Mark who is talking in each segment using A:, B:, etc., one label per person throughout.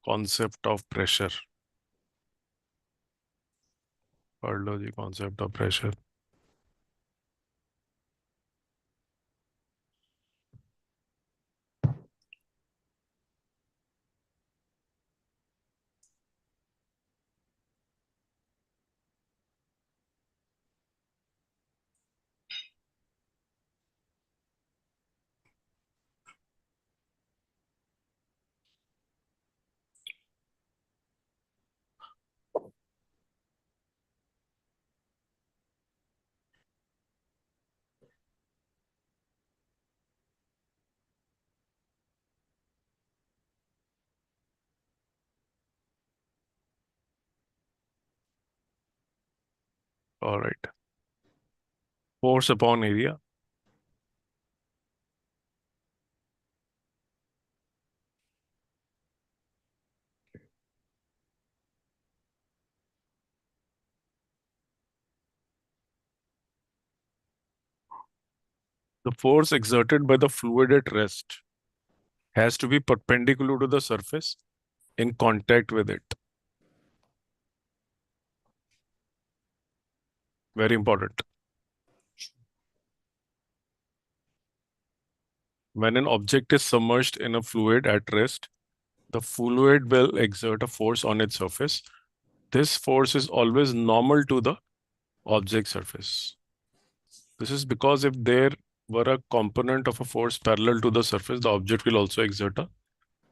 A: concept of pressure. पढ़ लो जी concept of pressure. All right. Force upon area. The force exerted by the fluid at rest has to be perpendicular to the surface in contact with it. Very important. When an object is submerged in a fluid at rest, the fluid will exert a force on its surface. This force is always normal to the object surface. This is because if there were a component of a force parallel to the surface, the object will also exert a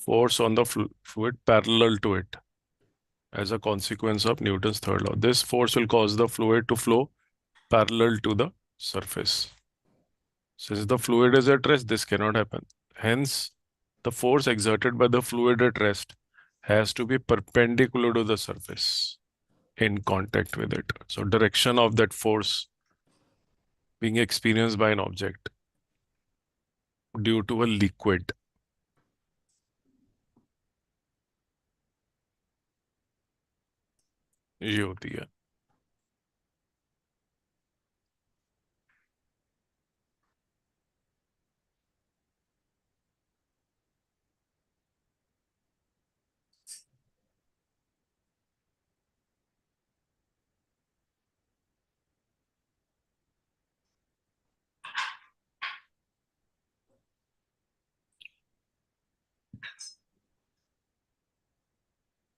A: force on the fluid parallel to it as a consequence of Newton's third law. This force will cause the fluid to flow parallel to the surface. Since the fluid is at rest, this cannot happen. Hence, the force exerted by the fluid at rest has to be perpendicular to the surface in contact with it. So direction of that force being experienced by an object due to a liquid. ये होती है.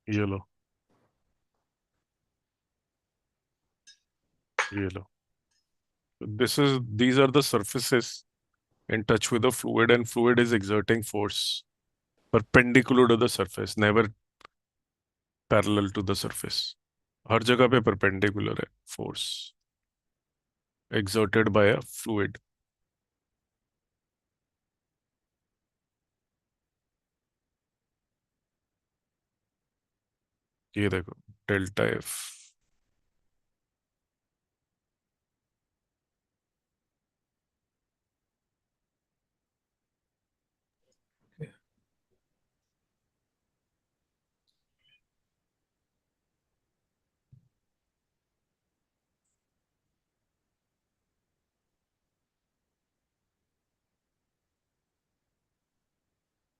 A: ये लो, ये लो. These are the surfaces in touch with the fluid, and fluid is exerting force perpendicular to the surface, never parallel to the surface. हर जगह पे perpendicular है force exerted by a fluid. ये देखो delta F.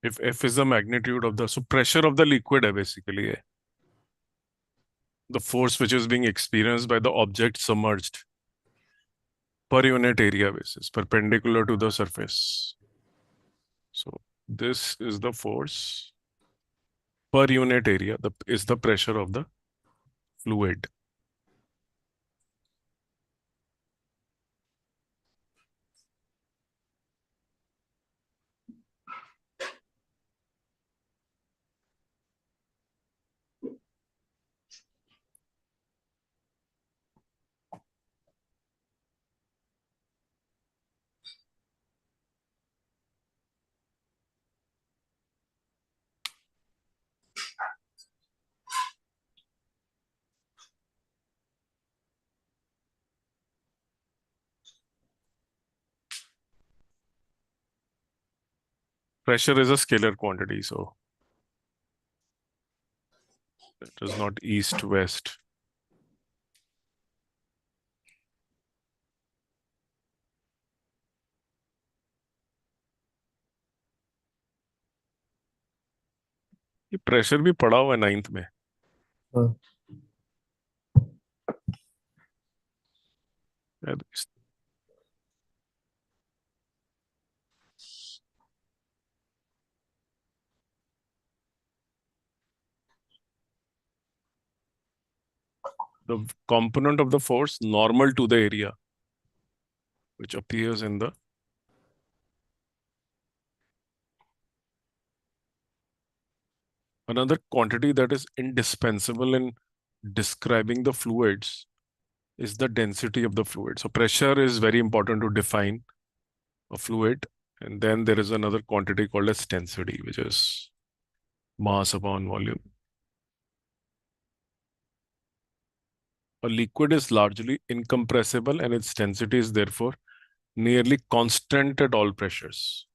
A: If F is the magnitude of the, so pressure of the liquid है basically है. The force which is being experienced by the object submerged per unit area basis, perpendicular to the surface. So this is the force per unit area, is the pressure of the fluid. Pressure is a scalar quantity, so it is not east-west. ये pressure भी पढ़ा हुआ है ninth में।
B: हाँ।
A: The component of the force normal to the area which appears in the another quantity that is indispensable in describing the fluids is the density of the fluid. So pressure is very important to define a fluid. And then there is another quantity called as density, which is mass upon volume. A liquid is largely incompressible and its density is therefore nearly constant at all pressures.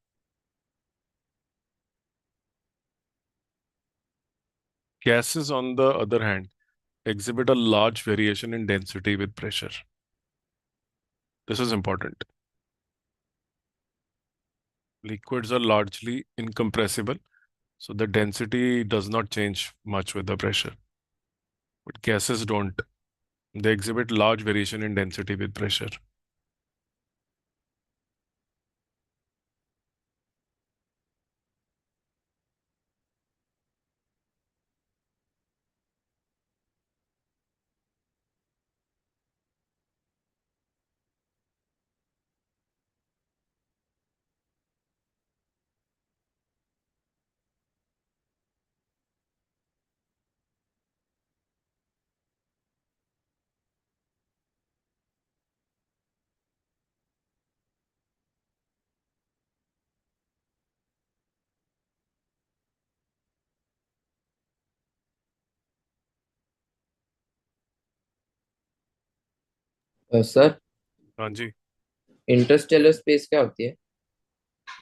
A: Gases, on the other hand, exhibit a large variation in density with pressure. This is important. Liquids are largely incompressible, so the density does not change much with the pressure. But gases don't. They exhibit large variation in density with pressure.
B: Sir,
A: हाँ जी।
B: Interstellar space क्या होती है?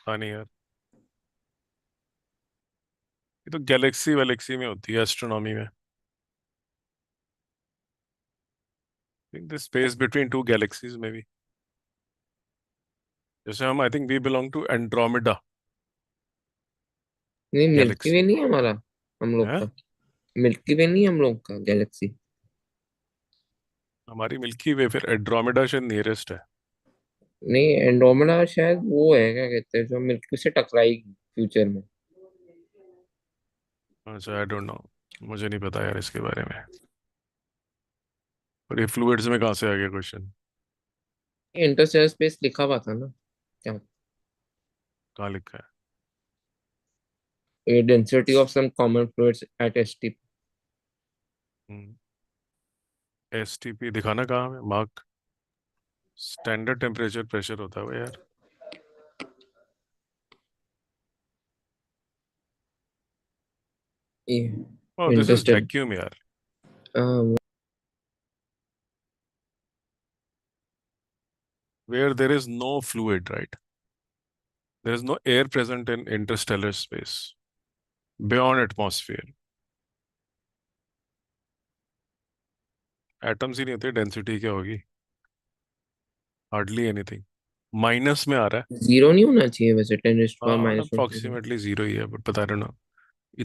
A: हाँ नहीं यार, ये तो Galaxy वैलेक्सी में होती है, एस्ट्रोनॉमी में। Think the space between two galaxies में भी। जैसे हम, I think we belong to Andromeda
B: नहीं, मिल्की वे
A: गैलेक्सी।
B: नहीं है हमारा, हम लोग
A: है
B: का। मिल्की वे नहीं है हम लोग का गैलेक्सी।
A: हमारी मिल्की वे, फिर एंड्रोमेडा शायद नियरेस्ट है।
B: नहीं, एंड्रोमेडा शायद वो है, क्या कहते हैं, जो मिल्की से टकराएगी फ्यूचर में।
A: अच्छा, आई डोंट नो, मुझे नहीं पता यार इसके बारे में। और ये फ्लूइड्स में कहाँ से आ गया क्वेश्चन?
B: ये इंटरस्टेलर स्पेस लिखा हुआ था ना क्या?
A: कहाँ लिखा है?
B: Density of some common fluids at ST.
A: S T P दिखाना कहाँ है मार्क? स्टैंडर्ड टेम्परेचर प्रेशर होता है वो यार।
B: ये
A: ओह, दिस इज
B: इंटरस्टेलर।
A: वैक्यूम यार।
B: हाँ।
A: Where there is no fluid, right? There is no air present in interstellar space beyond atmosphere. Atoms ही नहीं होते, डेंसिटी क्या होगी? Hardly anything. माइनस में आ रहा है।
B: जीरो नहीं होना चाहिए वैसे, 10
A: हाँ,
B: माइनस 1।
A: अप्रोक्सीमेटली जीरो ही है, बट पता नहीं ना,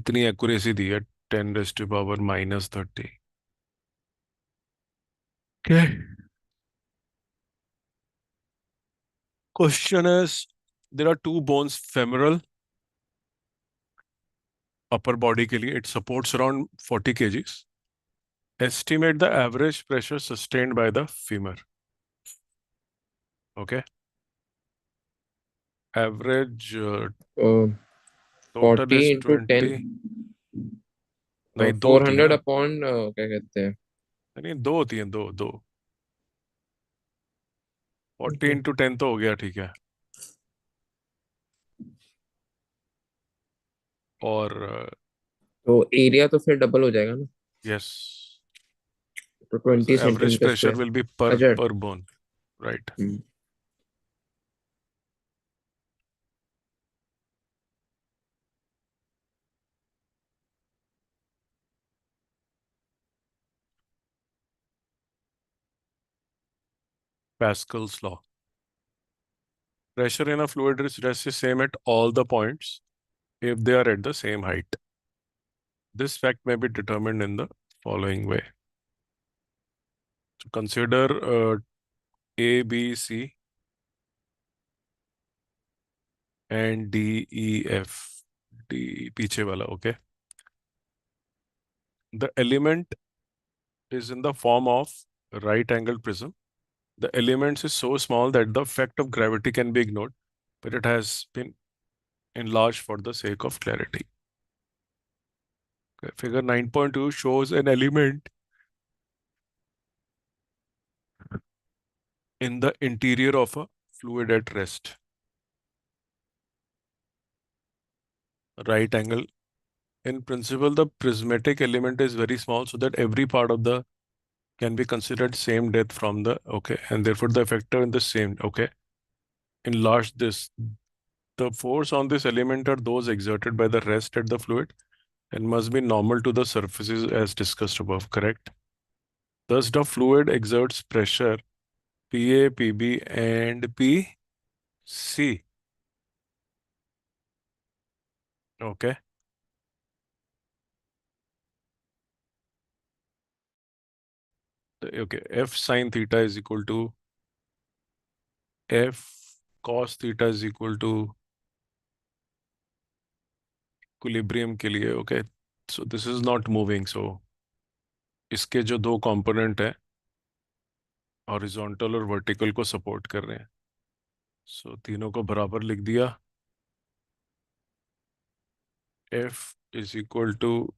A: इतनी एक्यूरेसी दी है, 10⁻⁻30। Okay. Question is, there are two bones, femoral upper body के लिए, it supports around 40 kgs. Estimate the average pressure sustained by the femur. Okay. Average total
B: 40
A: is
B: into 10।
A: 20। नहीं, दो
B: फोर
A: होती है
B: हंड्रेड
A: ना।
B: अपॉन क्या कहते हैं।
A: नहीं, दो होती हैं, दो दो। 40 × 10 तो हो गया, ठीक है। और
B: तो एरिया तो फिर डबल हो जाएगा ना।
A: यस,
B: तो 20
A: average
B: centimetre
A: pressure
B: square.
A: Will be पर
B: अच्छा।
A: पर bone, right? Pascal's law. Pressure in a fluid is just the same at all the points if they are at the same height. This fact may be determined in the following way. So consider A, B, C, and D, E, F. D पीछे वाला, okay? The element is in the form of right angled prism. The elements is so small that the effect of gravity can be ignored, but it has been enlarged for the sake of clarity. Okay, figure 9.2 shows an element in the interior of a fluid at rest. Right angle. In principle, the prismatic element is very small so that every part of the can be considered same depth from the, okay, and therefore the effector in the same, okay. Enlarge this. The force on this element are those exerted by the rest at the fluid and must be normal to the surfaces as discussed above, correct? Thus, the fluid exerts pressure PA, PB, and PC. Okay. Okay. F sine theta is equal to F cos theta is equal to equilibrium के लिए. Okay. So this is not moving. So इसके जो दो component है horizontal और vertical को support कर रहे हैं. सो तीनों को बराबर लिख दिया. F is equal to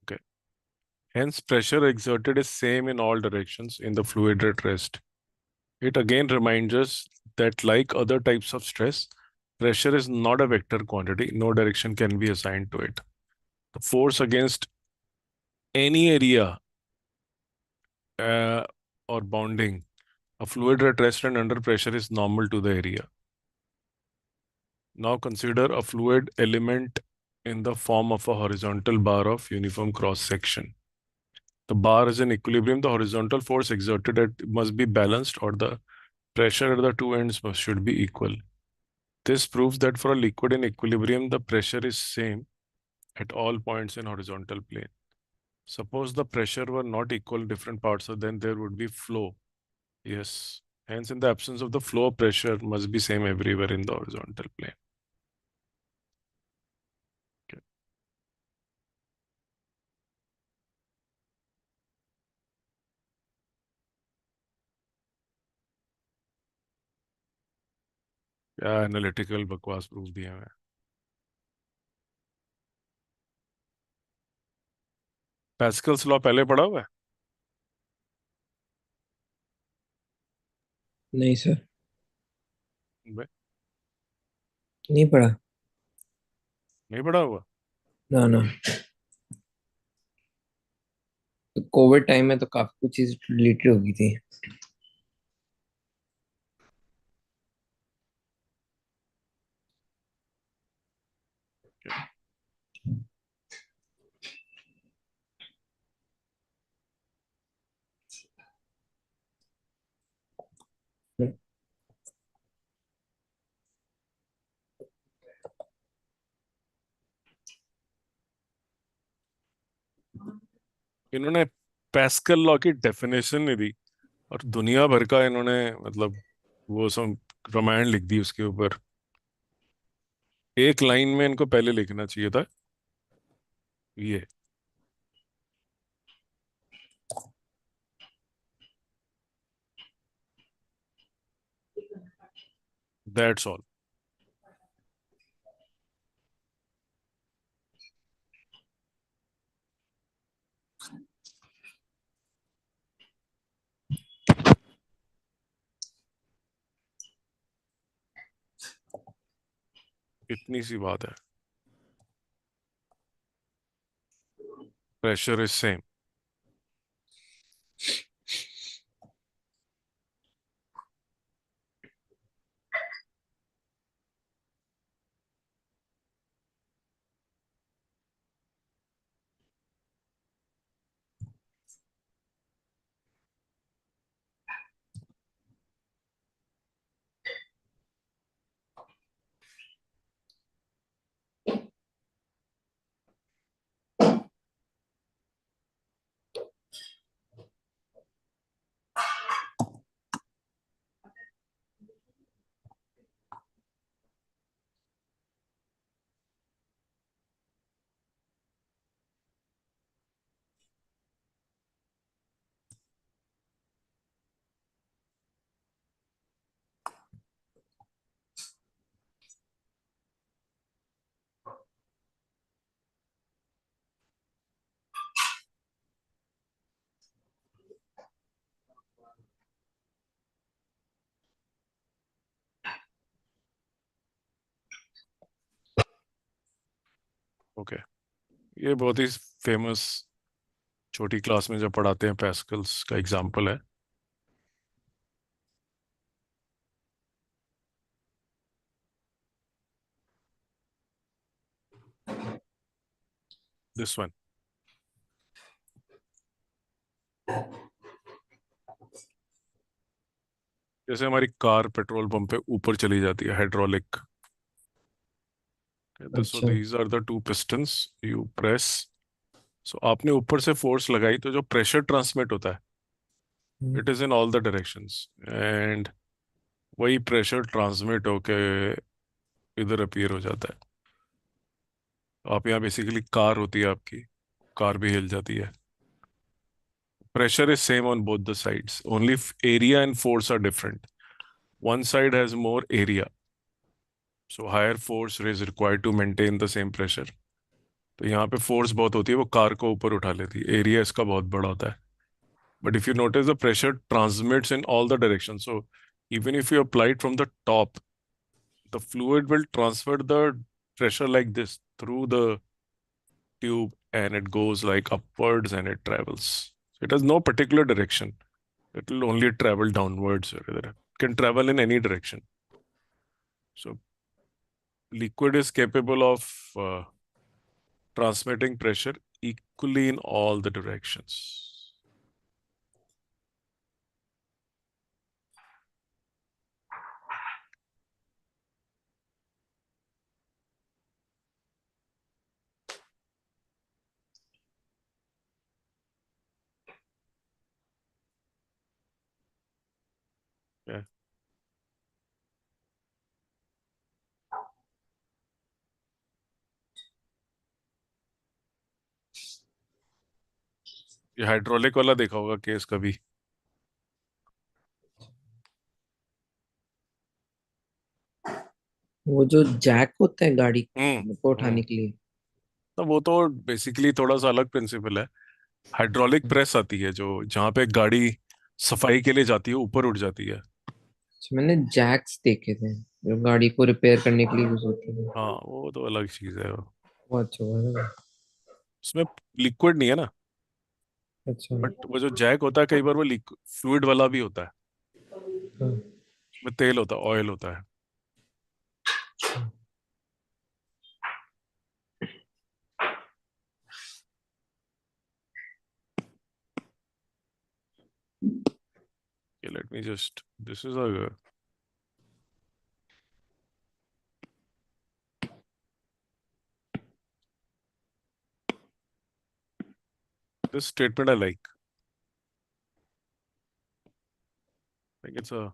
A: okay. Hence pressure exerted is same in all directions in the fluid at rest. It again reminds us that like other types of stress, pressure is not a vector quantity. No direction can be assigned to it. The force against any area uh, or bounding a fluid at rest and under pressure is normal to the area. Now consider a fluid element in the form of a horizontal bar of uniform cross section. The bar is in equilibrium. The horizontal force exerted must be balanced, or the pressure at the two ends should be equal. This proves that for a liquid in equilibrium, the pressure is same at all points in horizontal plane. Suppose the pressure were not equal in different parts, so then there would be flow. Yes. Hence, in the absence of the flow, pressure must be same everywhere in the horizontal plane. Okay. क्या analytical बकवास proof दिया है. Pascals law पहले पढ़ा हुआ है.
B: नहीं sir,
A: बे,
B: नहीं पढ़ा।
A: नहीं पढ़ा हुआ.
B: ना ना, कोविड टाइम में तो काफी कुछ चीज रिलेटेड हो गई थी।
A: इन्होंने पैस्कल लॉ की डेफिनेशन नहीं दी और दुनिया भर का इन्होंने मतलब वो सब रामायण लिख दी उसके ऊपर. एक लाइन में इनको पहले लिखना चाहिए था ये. That's all. इतनी सी बात है. Pressure is same. ओके, ये बहुत ही फेमस, छोटी क्लास में जब पढ़ाते हैं, पैस्कल्स का एग्जांपल है। दिस वन, जैसे हमारी कार पेट्रोल पंप पे ऊपर चली जाती है, हाइड्रोलिक। सो
B: अच्छा।
A: These are the two pistons, you press. So आपने ऊपर से फोर्स लगाई तो जो प्रेशर ट्रांसमिट होता है,
B: hmm.
A: It is in all the directions, and वही प्रेशर ट्रांसमिट होके इधर अपीयर हो जाता है। आप यहाँ बेसिकली कार होती है आपकी, कार भी हिल जाती है। Pressure is same on both the sides. Only area and force are different. One side has more area, so higher force is required to maintain the same pressure. तो यहाँ पे force बहुत होती है, वो कार को ऊपर उठा लेती है, एरिया इसका बहुत बड़ा होता है। But if you notice the pressure transmits in all the direction, so even if you apply it from the top, the fluid will transfer the pressure like this through the tube, and it goes like upwards and it travels. So it has no particular direction. It will only travel downwards or either. It can travel in any direction. So liquid is capable of transmitting pressure equally in all the directions. Yeah. ये hydraulic वाला देखा होगा case कभी।
B: वो जो Jack होता है गाड़ी
A: हम्म।
B: को
A: हम्म।
B: उठाने के लिए।
A: तो वो तो बेसिकली थोड़ा सा अलग प्रिंसिपल है। हाइड्रोलिक प्रेस आती है जो, जहाँ पे गाड़ी सफाई के लिए जाती है, ऊपर उठ जाती है।
B: अच्छा, मैंने जैक्स देखे थे जो गाड़ी को रिपेयर करने के लिए यूज होती है।
A: हाँ, वो तो अलग चीज है वो।
B: वो अच्छा हुआ ना।
A: उसमें लिक्विड नहीं है ना।
B: अच्छा।
A: बट वो जो जैक होता है, कई बार वो फ्लूइड वाला भी होता है।
B: हाँ।
A: उसमें तेल होता है, ऑयल होता है। Let me just, this is a, this statement I like it's a,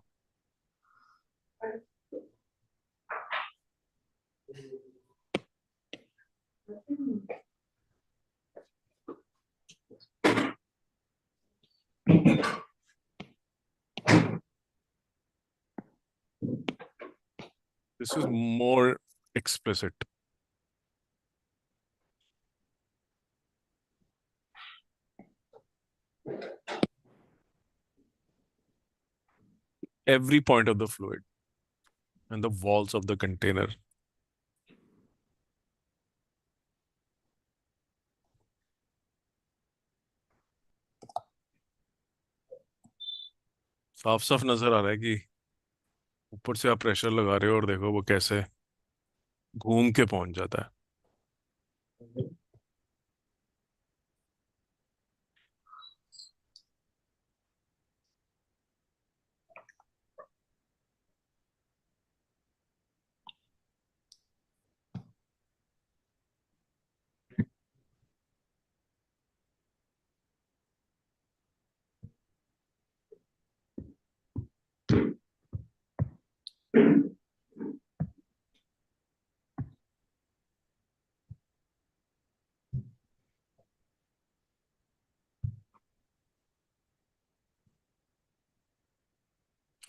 A: this is more explicit. Every point of the fluid and the walls of the container. साफ साफ नजर आ रहा है कि ऊपर से आप प्रेशर लगा रहे हो और देखो वो कैसे घूम के पहुंच जाता है।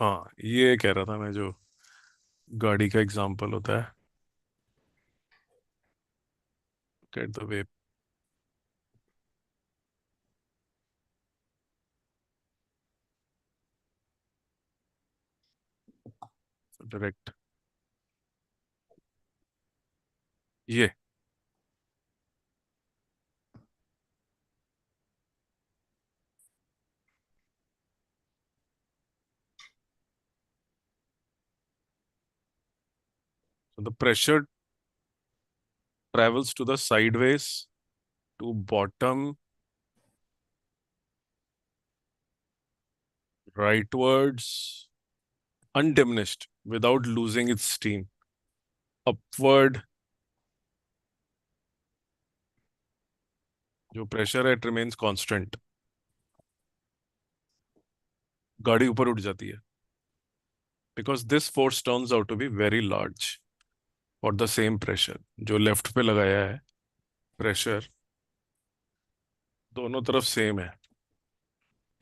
A: हाँ, ये कह रहा था मैं, जो गाड़ी का एग्जांपल होता है, गेट द वे, डायरेक्ट। ये So the pressure travels to the sideways, to bottom, rightwards, undiminished, without losing its steam. Upward, जो प्रेशर है इट रिमेन्स कांस्टेंट. गाड़ी ऊपर उठ जाती है because this force turns out to be very large for the same pressure. जो left पे लगाया है प्रेशर दोनों तरफ सेम है.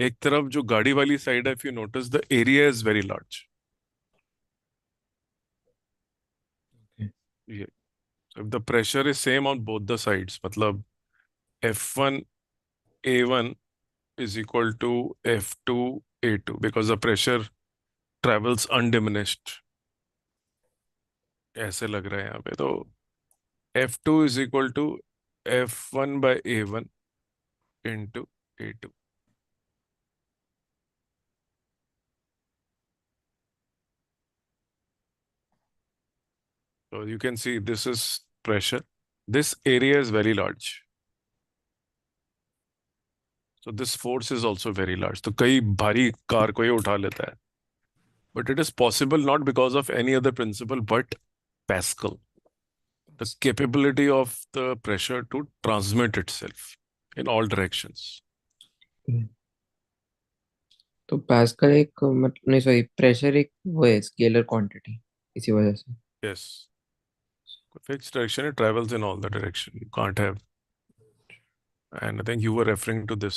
A: एक तरफ जो गाड़ी वाली साइड है, if you notice the area is very large. ये if the pressure is same on both the sides, मतलब F1 A1 is equal to F2 A2 because the pressure travels undiminished. ऐसे लग रहा है यहाँ पे. तो F2 is equal to F1 by A1 into A2. So you can see this is pressure. This area is very large. So this force is also very large. तो कई भारी कार को ये उठा लेता है. But it is possible not because of any other principle but Pascal. The capability of the pressure to transmit itself in all directions.
B: तो pascal एक मतलब नहीं, सॉरी, प्रेशर एक वो है स्केलर क्वांटिटी, इसी वजह से.
A: Yes. Fixed direction, it travels in all the direction. You can't have. And I think you were referring to this.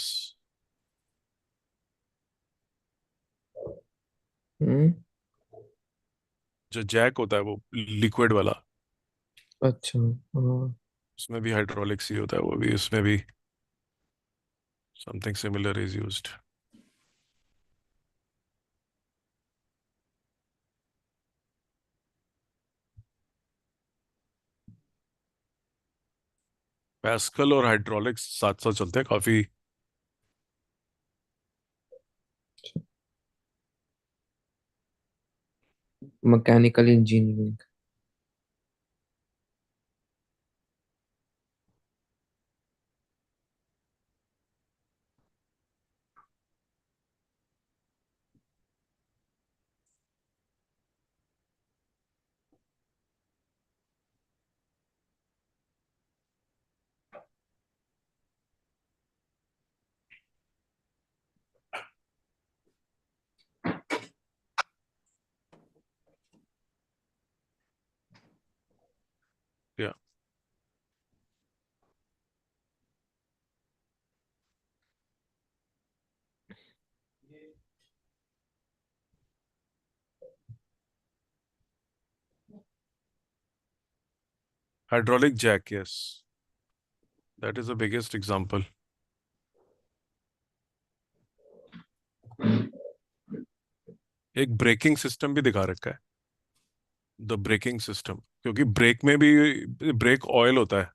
B: हम्म.
A: जो जैक होता है वो लिक्विड वाला,
B: अच्छा. हाँ.
A: उसमें भी हाइड्रोलिक्स ही होता है. वो भी उसमें भी something similar is used. Pascal और हाइड्रोलिक्स साथ साथ चलते हैं काफी.
B: Mechanical engineering.
A: Yeah. Hydraulic jack, yes. That is the biggest example. एक ब्रेकिंग सिस्टम भी दिखा रखा है. द ब्रेकिंग सिस्टम, क्योंकि ब्रेक में भी ब्रेक ऑयल होता है.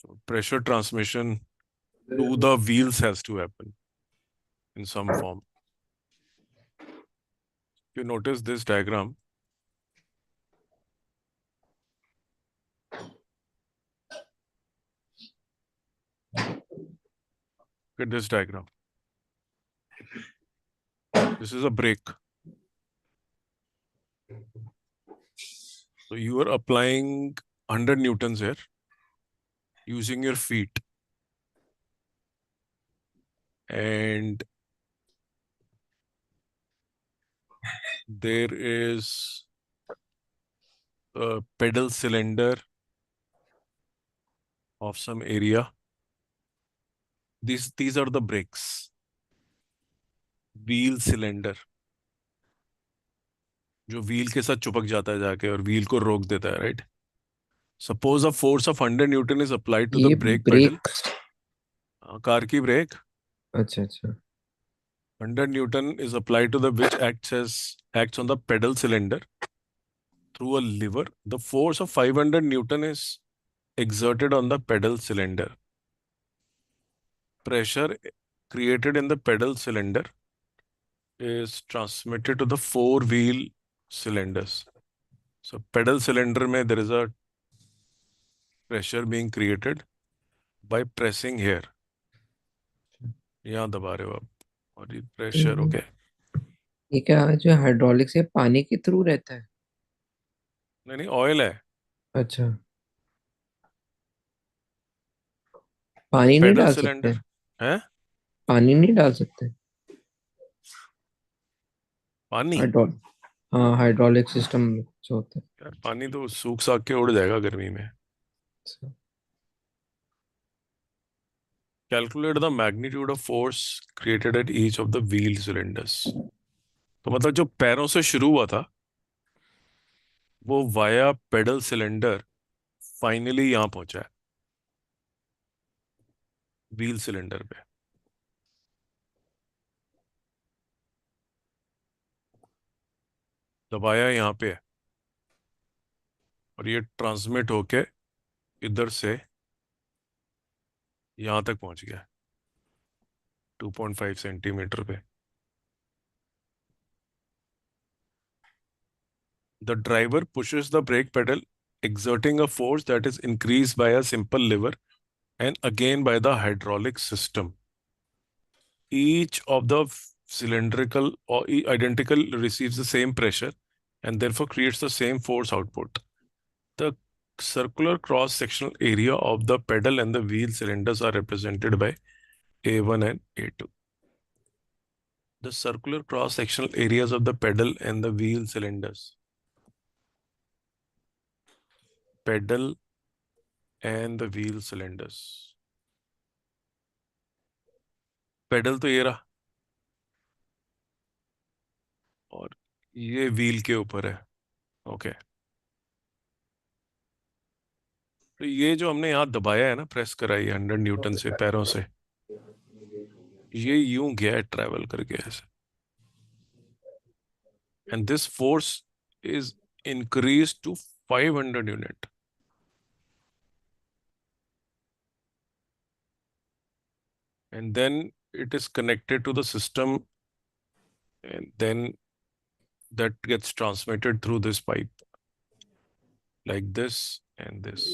A: So pressure transmission to the wheels has to happen in some form. You notice this diagram. Look at this diagram. This is a brake. So you are applying 100 newtons here using your feet. And there is a pedal cylinder of some area. These are the brakes. Wheel cylinder, जो wheel के साथ चिपक जाता है जाके और wheel को रोक देता है, right? Suppose a force of 100 Newton is applied to the
B: ये
A: brake pedal.
B: ब्रेक.
A: कार की ब्रेक.
B: अच्छा अच्छा.
A: 100 Newton is applied to the which acts on the pedal cylinder through a lever. The force of 500 Newton is exerted on the pedal cylinder. Pressure created in the pedal cylinder is transmitted to the four wheel cylinders. So pedal cylinder में there is a pressure being created by pressing here. यहाँ दबा रहे हो आप और ये pressure हो
B: हम्म,
A: गया.
B: ये क्या जो हाइड्रोलिक्स है पानी के थ्रू रहता है?
A: नहीं नहीं, ऑयल है.
B: अच्छा, पानी नहीं
A: पेडल
B: डाल सकते?
A: सिलेंडर है.
B: पानी नहीं डाल सकते?
A: पानी.
B: हाइड्रोल हाँ, हाइड्रोलिक सिस्टम जो होता
A: यार पानी तो सूख साख के उड़ जाएगा गर्मी में.
B: है।
A: Calculate the magnitude of force created at each of the wheel cylinders. तो मतलब जो पैरों से शुरू हुआ था वो वाया पेडल सिलेंडर फाइनली यहाँ पहुंचा है व्हील सिलेंडर पे. दबाया यहाँ पे है और ये ट्रांसमिट होके इधर से यहाँ तक पहुंच गया 2.5 सेंटीमीटर पे. The driver pushes the brake pedal, exerting a force that is increased by a simple lever and again by the hydraulic system. Each of the cylindrical or identical receives the same pressure and therefore creates the same force output. The circular cross-sectional area of the pedal and the wheel cylinders are represented by A1 and A2. The circular cross-sectional areas of the pedal and the wheel cylinders. Pedal and the wheel cylinders. Pedal तो ये रहा और ये wheel के ऊपर है. Okay. तो ये जो हमने यहाँ दबाया है ना, प्रेस करा है 100 न्यूटन से पैरों से, ये यूं गया है ट्रैवल करके ऐसे. And this force is increase to 500 unit. And then it is connected to the system and then that gets transmitted through this pipe like this and this.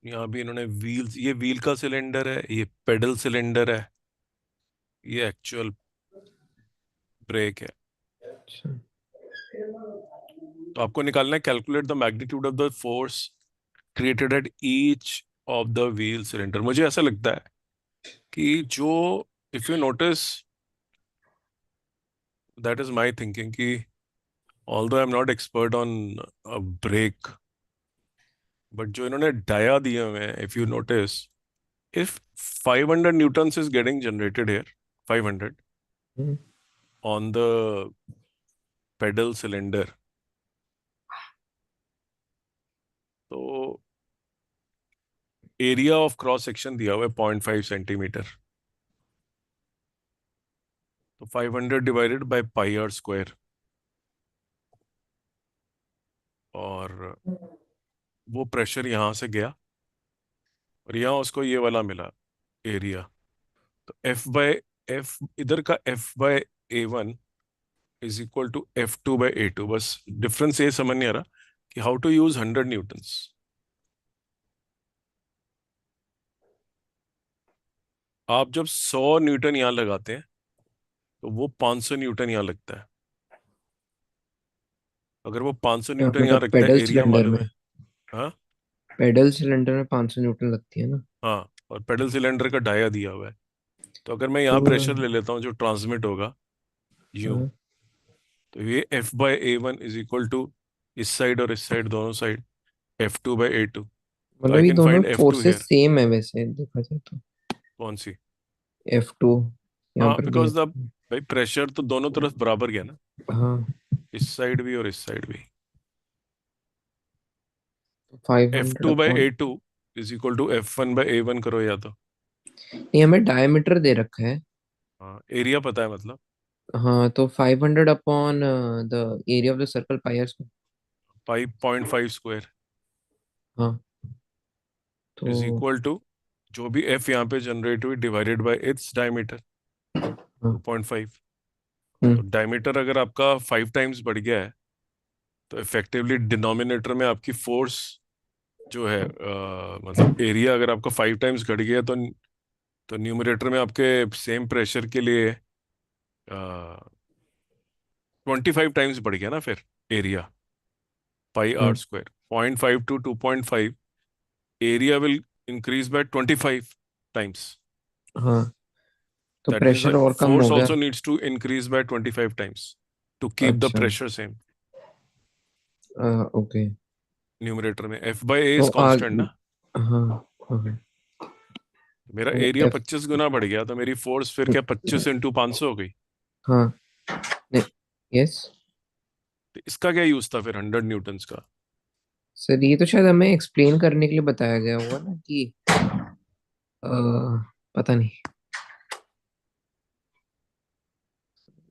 A: यहाँ भी इन्होंने व्हील्स, ये व्हील का सिलेंडर है, ये pedal cylinder है, ये actual break है.
B: अच्छा,
A: तो आपको निकालना है calculate the magnitude of the force created at each of the wheel cylinder. मुझे ऐसा लगता है कि जो, if you notice, that is my thinking कि although I am not expert on brake, but जो इन्होंने डाया दिए हुए हैं, if you notice, if 500 newtons is getting generated here, 500
B: hmm,
A: on the pedal cylinder, तो एरिया ऑफ क्रॉस सेक्शन दिया हुआ है 0.5 सेंटीमीटर. तो 500 divided by pi r square, और वो प्रेशर यहाँ से गया और यहाँ उसको ये वाला मिला एरिया. तो एफ इधर का F/A1 is equal to F2/A2. बस डिफरेंस ये समझ नहीं आ रहा कि हाउ टू यूज 100 न्यूटन्स. आप जब 100 न्यूटन यहाँ लगाते हैं तो वो 500 न्यूटन यहाँ लगता है. अगर वो 500
B: क्या
A: न्यूटन यहाँ
B: मतलब
A: रखता है,
B: पेडल
A: एरिया
B: सिलेंडर
A: मालूम
B: में?
A: है. हाँ.
B: पेडल सिलेंडर में 500 न्यूटन लगती है ना?
A: हाँ, और पेडल सिलेंडर का डाया दिया हुआ है. तो अगर मैं
B: तो
A: यहाँ प्रेशर ले लेता हूँ जो ट्रांसमिट होगा यूं,
B: हाँ,
A: तो ये F/A1 इज इक्वल टू इस साइड और इस साइड दोनों साइड F2/A2. तो
B: मतलब
A: आई
B: ये
A: कैन
B: दोनों
A: find F2
B: forces
A: here.
B: Same है वैसे देखा जाए तो।
A: कौन सी?
B: F2 यहाँ
A: हाँ,
B: पर भी है
A: बिकॉज द,
B: तो।
A: भाई प्रेशर तो दोनों तरफ बराबर गया ना,
B: हाँ,
A: इस साइड भी और इस साइड भी.
B: 500 upon.
A: F2/A2 is equal to F1/A1 करो या तो.
B: ये हमें डायमीटर दे रखा है।
A: हाँ, एरिया पता है मतलब.
B: हाँ, तो 500 upon the area of the circle pi r square.
A: Pi 0.5 square
B: हाँ, तो
A: इज इक्वल टू जो भी F यहाँ पे जनरेट हुई डिवाइडेड बाय इट्स डायमीटर.
B: हाँ।
A: 2.5। तो
B: हम्म।
A: डायमीटर अगर आपका 5 टाइम्स बढ़ गया है तो इफेक्टिवली डिनोमिनेटर में आपकी फोर्स जो है मतलब एरिया अगर आपका 5 टाइम्स घट गया तो न्यूमरेटर में आपके सेम प्रेशर के लिए 25 टाइम्स बढ़ गया ना फिर एरिया, पाई r
B: हाँ।
A: Square. 0.5 to 2.5, area will increase by 25 times.
B: हाँ, तो
A: दैट मीन्स
B: प्रेशर
A: द
B: और कम
A: force
B: हो गया।
A: also needs to increase by 25 times to keep the
B: अच्छा।
A: pressure same।
B: ओके।
A: न्यूमरेटर में F/A
B: तो
A: इज कांस्टेंट ना।
B: हाँ। ओके।
A: मेरा
B: तो
A: एरिया
B: एफ।
A: 25 गुना बढ़ गया तो मेरी फोर्स फिर क्या 25 × 500 हो गई।
B: हाँ। नहीं। यस।
A: तो इसका क्या यूज था फिर 100 न्यूटन्स का।
B: सर ये तो शायद हमें एक्सप्लेन करने के लिए बताया गया होगा ना कि अ, पता नहीं,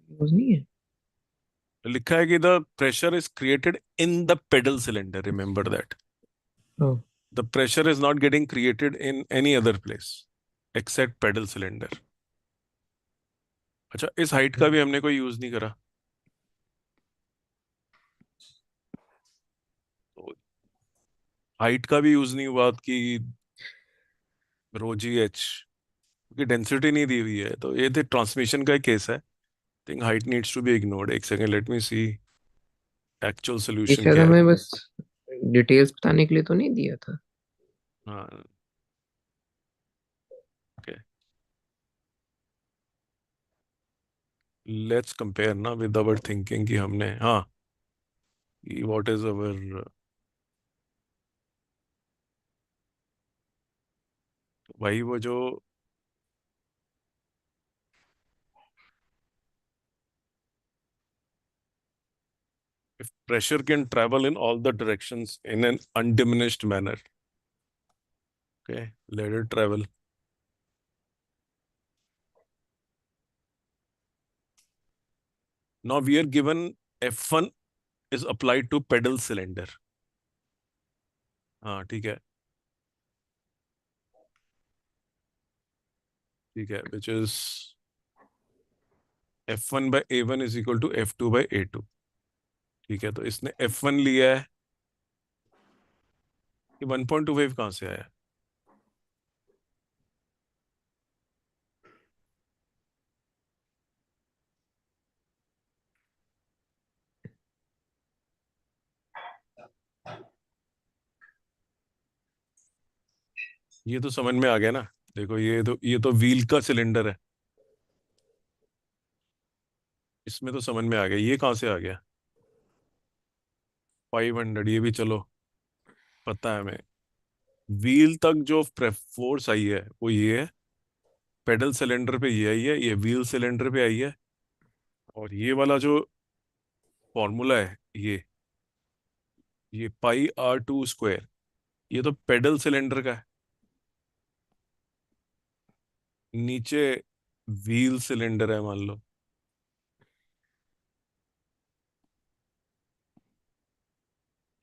B: यूज नहीं है।
A: लिखा है कि the pressure is created in the pedal cylinder, remember that.
B: Oh.
A: The pressure is not getting created in any other place except pedal cylinder. अच्छा, इस हाइट का भी हमने कोई यूज नहीं करा। तो हाइट का भी यूज नहीं हुआ कि रो जी एच, क्योंकि डेंसिटी नहीं दी हुई है। तो ये तो ट्रांसमिशन का ही केस है। Think height needs to be ignored. एक second, let me see actual
B: ये
A: सोल्यूशन
B: शायद
A: क्या है।
B: हमें बस डिटेल्स बताने के लिए तो नहीं दिया था।
A: हाँ, ओके, लेट्स कंपेयर ना विद अवर थिंकिंग कि हमने, हाँ, व्हाट इज अवर, भाई वो जो if pressure can travel in all the directions in an undiminished manner, okay, let it travel. Now we are given F1 is applied to pedal cylinder। हाँ ठीक है, ठीक है, which is F1/A1 is equal to F2/A2। ठीक है, तो इसने F1 लिया है। ये 1.25 कहाँ से आया। ये तो समझ में आ गया ना। देखो, ये तो व्हील का सिलेंडर है। इसमें तो समझ में आ गया, ये कहाँ से आ गया 500। ये भी चलो पता है हमें। व्हील तक जो फोर्स आई है वो ये है, पेडल सिलेंडर पे ये आई है, ये व्हील सिलेंडर पे आई है। और ये वाला जो फॉर्मूला है, ये πr² ये तो पेडल सिलेंडर का है। नीचे व्हील सिलेंडर है मान लो।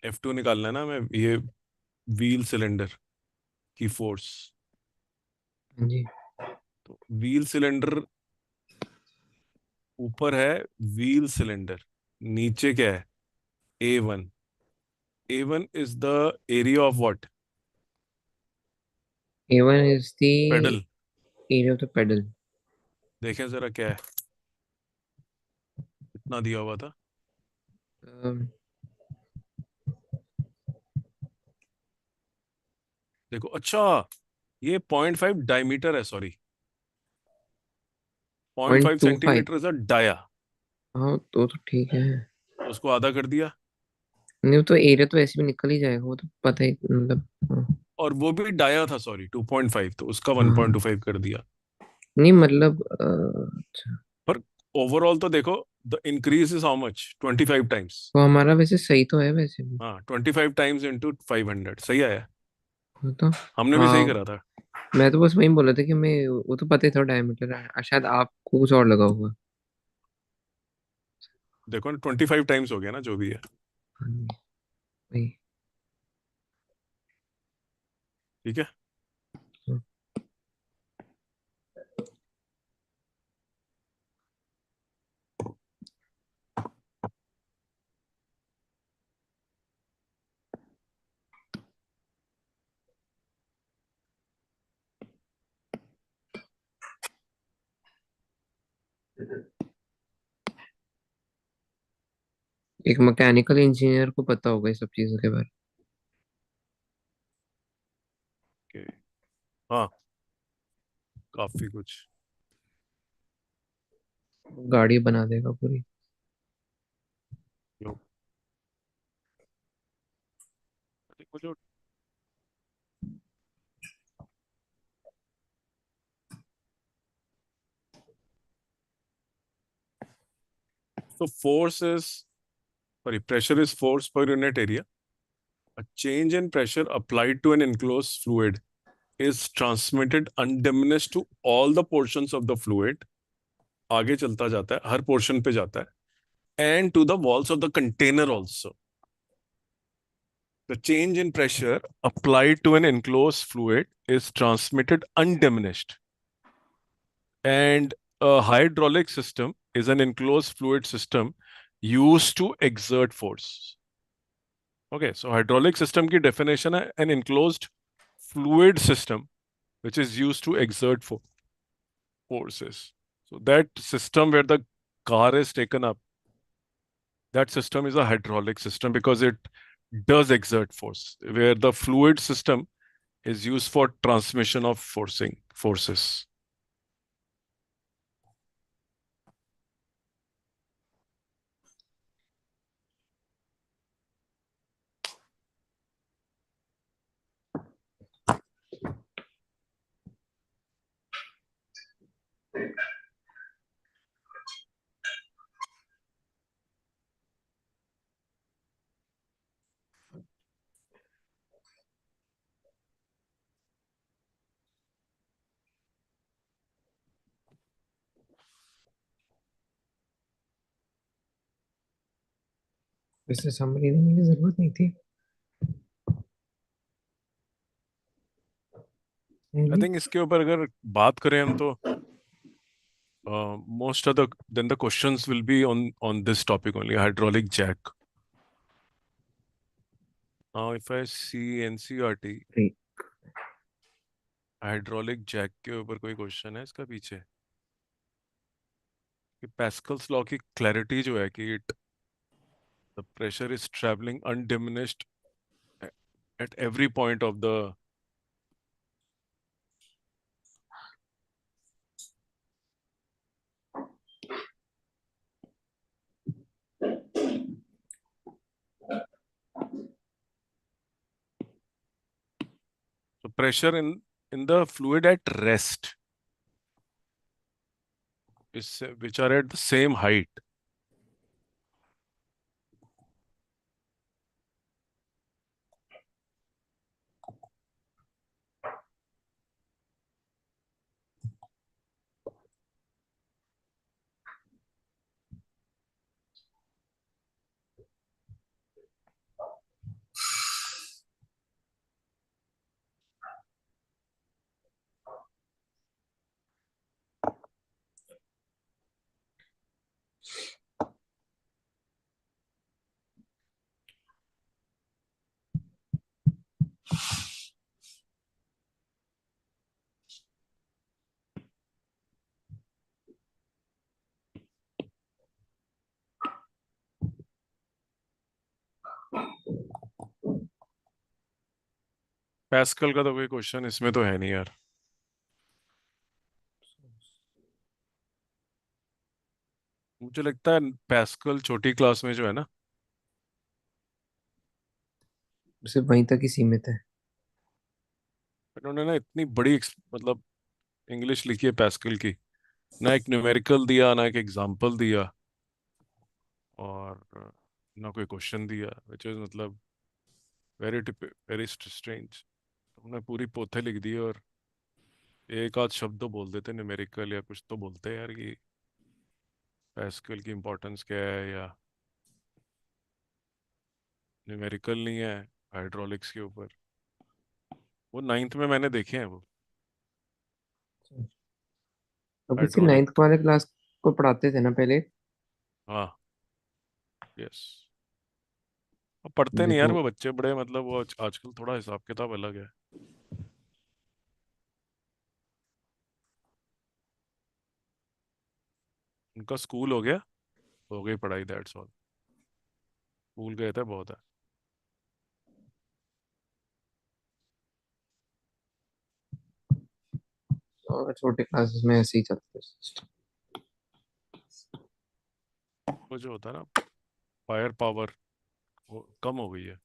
A: F2 निकालना है ना हमें, ये व्हील सिलेंडर की फोर्स।
B: हाँ जी।
A: तो व्हील सिलेंडर ऊपर है, व्हील सिलेंडर नीचे क्या है, A1। A1 is the area of what,
B: A1 is the
A: pedal.
B: area of the pedal।
A: देखें जरा क्या है, इतना दिया हुआ था।
B: um,
A: देखो, अच्छा, ये 0.5 डायमीटर है, sorry, point
B: point
A: five
B: two five
A: centimetre is a dia.
B: हाँ, तो ठीक है।
A: तो उसको आधा कर दिया।
B: नहीं, वो तो एरिया तो ऐसे भी निकल ही जाएगा, वो तो पता ही मतलब। हाँ।
A: और वो भी डाया था, सॉरी, 2.5, तो उसका वन
B: हाँ।
A: पॉइंट टू फाइव कर दिया।
B: नहीं मतलब अच्छा।
A: पर ओवरऑल तो देखो, the increase is how much, 25 times.
B: तो हमारा वैसे सही तो है वैसे भी।
A: हाँ, 25 टाइम्स इंटू 500 सही आया।
B: वो तो
A: हमने भी सही
B: हाँ।
A: करा था।
B: मैं तो बस वही बोला था कि मैं वो तो पता ही था डायमीटर है, शायद आपको कुछ और लगा होगा।
A: देखो ना, 25 टाइम्स हो गया ना जो भी है।
B: हाँ जी, वही।
A: ठीक है।
B: हाँ। एक मैकेनिकल इंजीनियर को पता होगा ये सब चीजों के बारे
A: ओके। हाँ, काफी कुछ।
B: में। गाड़ी बना देगा पूरी।
A: जो वो जो तो force is sorry pressure is force per unit area. A change in pressure applied to an enclosed fluid is transmitted undiminished to all the portions of the fluid. आगे चलता जाता है, हर पोर्शन पे जाता है. And to the walls of the container also. The change in pressure applied to an enclosed fluid is transmitted undiminished. And a hydraulic system is an enclosed fluid system used to exert force. Okay, so hydraulic system की definition है an enclosed fluid system which is used to exert forces. So that system where the car is taken up, that system is a hydraulic system because it does exert force, where the fluid system is used for transmission of forcing forces.
B: वैसे summary देने की जरूरत नहीं थी।
A: I
B: नहीं।
A: think इसके ऊपर अगर बात करें हम तो most of the questions will be on this topic only, hydraulic jack. Now if I see NCERT,
B: नहीं।
A: हाइड्रोलिक जैक के ऊपर कोई क्वेश्चन है इसका पीछे कि पैस्कल्स लॉ की क्लैरिटी जो है कि it the pressure is travelling undiminished at every point of the. So pressure in the fluid at rest is which are at the same height. Pascal का तो कोई क्वेश्चन इसमें तो है नहीं यार. मुझे लगता है पैस्कल छोटी क्लास में जो है ना,
B: सिर्फ वहीं तक ही सीमित है।
A: इन्होंने ना इतनी बड़ी मतलब इंग्लिश लिखी है पैस्कल की, ना एक न्यूमेरिकल दिया ना एक एग्जाम्पल दिया और ना कोई क्वेश्चन दिया, विच इज मतलब वेरी वेरी स्ट्रेंज. तुमने पूरी पोथे लिख दी और एक आध शब्द तो बोल देते न्यूमेरिकल या कुछ तो बोलते यार कि पैस्कल की इंपॉर्टेंस क्या है, या न्यूमेरिकल नहीं है हाइड्रोलिक्स के ऊपर. वो नाइन्थ में मैंने देखे हैं वो
B: अभी से नाइन्थ
A: हाइड्रोलिक.
B: वाले क्लास को पढ़ाते थे ना पहले।
A: हाँ. यस. अब पढ़ते नहीं यार
B: देखो।
A: वो बच्चे बड़े, मतलब वो आजकल थोड़ा हिसाब किताब अलग है. उनका स्कूल हो गई पढ़ाई, दैट्स ऑल। स्कूल गए थे, बहुत है।
B: और छोटे क्लासेस में ऐसे ही चलता है system।
A: वो जो होता है ना, फायर पावर, वो कम हो गई है।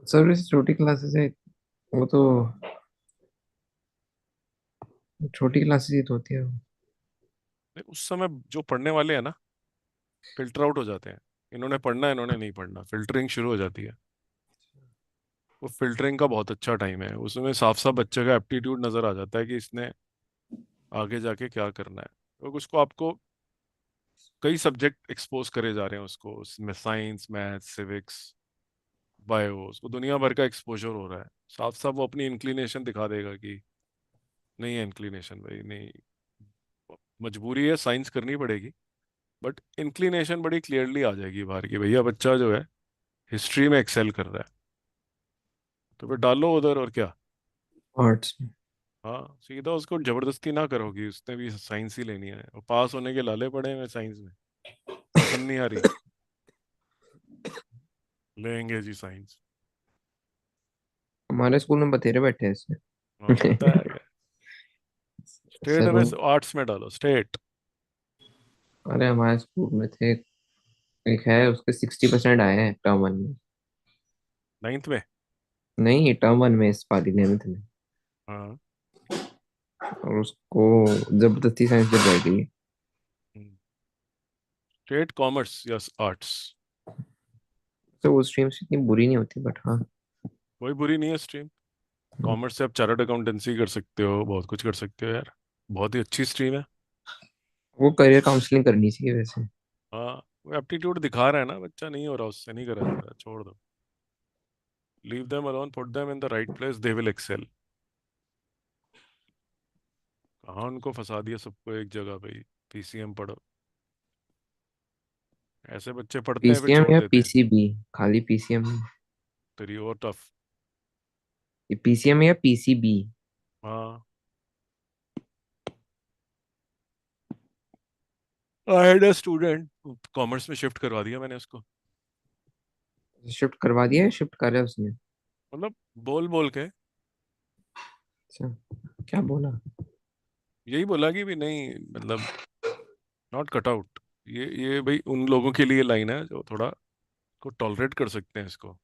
B: सर्विस छोटी क्लासेस है, वो तो छोटी क्लासेस ही तो होती है वो।
A: उस समय जो पढ़ने वाले हैं ना, फिल्टर आउट हो जाते हैं। इन्होंने पढ़ना है, इन्होंने नहीं पढ़ना, फिल्टरिंग शुरू हो जाती है। वो फिल्टरिंग का बहुत अच्छा टाइम है, उसमें साफ साफ बच्चे का एप्टीट्यूड नजर आ जाता है कि इसने आगे जाके क्या करना है। तो उसको आपको कई सब्जेक्ट एक्सपोज करे जा रहे हैं उसको, उसमें साइंस, मैथ्स, सिविक्स, बायो, उसको दुनिया भर का एक्सपोजर हो रहा है। साफ साफ वो अपनी इंक्लिनेशन दिखा देगा कि नहीं है इंक्लिनेशन भाई, नहीं, मजबूरी है, साइंस करनी पड़ेगी, बट इंक्लिनेशन बड़ी क्लियरली आ जाएगी बाहर की, भैया बच्चा जो है हिस्ट्री में एक्सेल कर रहा है, तो फिर डालो उधर, और क्या।
B: आर्ट्स में।
A: हाँ, सीधा उसको जबरदस्ती ना करोगी, उसने भी साइंस ही लेनी है, और पास होने के लाले पड़े हैं साइंस में, पसंद नहीं आ रही, लेंगे जी साइंस।
B: हमारे स्कूल में बतेरे बैठे हैं इसमें।
A: हाँ, पता है क्या, स्टेट में,
B: सर,
A: आर्ट्स में डालो स्टेट।
B: अरे हमारे स्कूल में थे, एक है उसके 60% आए हैं टर्म वन में।
A: नाइन्थ में।
B: नहीं, टर्म वन में इस पाली 11th में।
A: हाँ।
B: और उसको जबरदस्ती साइंस दिलवाई गई है।
A: स्टेट, कॉमर्स या आर्ट्स,
B: तो वो स्ट्रीम्स इतनी बुरी नहीं होती, बट हाँ।
A: कोई बुरी नहीं है स्ट्रीम। कॉमर्स से आप चार्टर्ड अकाउंटेंसी कर सकते हो, बहुत कुछ कर सकते हो यार, बहुत ही अच्छी स्ट्रीम है।
B: वो करियर काउंसलिंग करनी चाहिए वैसे।
A: हाँ, वो एप्टीट्यूड दिखा रहा है ना बच्चा, नहीं हो रहा, उससे नहीं करा जा रहा, छोड़ दो। Leave them alone, put them in the right place, they will excel. कहाँ उनको फंसा दिया सबको एक जगह पे ही, पीसीएम पढ़ो। ऐसे बच्चे पढ़ते हैं फिर
B: पीसीएम
A: छोड़
B: या
A: देते हैं।
B: पीसीबी? खाली पीसीएम?
A: तेरी और टफ।
B: ये पीसीएम या पीसीबी?
A: हाँ, I had a student, commerce में शिफ्ट करवा दिया मैंने उसको।
B: शिफ्ट करवा दिया है, शिफ्ट कर रहा है उसने?
A: मतलब बोल बोल के,
B: अच्छा, क्या बोला?
A: यही बोला कि भी नहीं, मतलब नॉट कट आउट। ये भाई उन लोगों के लिए लाइन है जो थोड़ा को टॉलरेट कर सकते हैं इसको,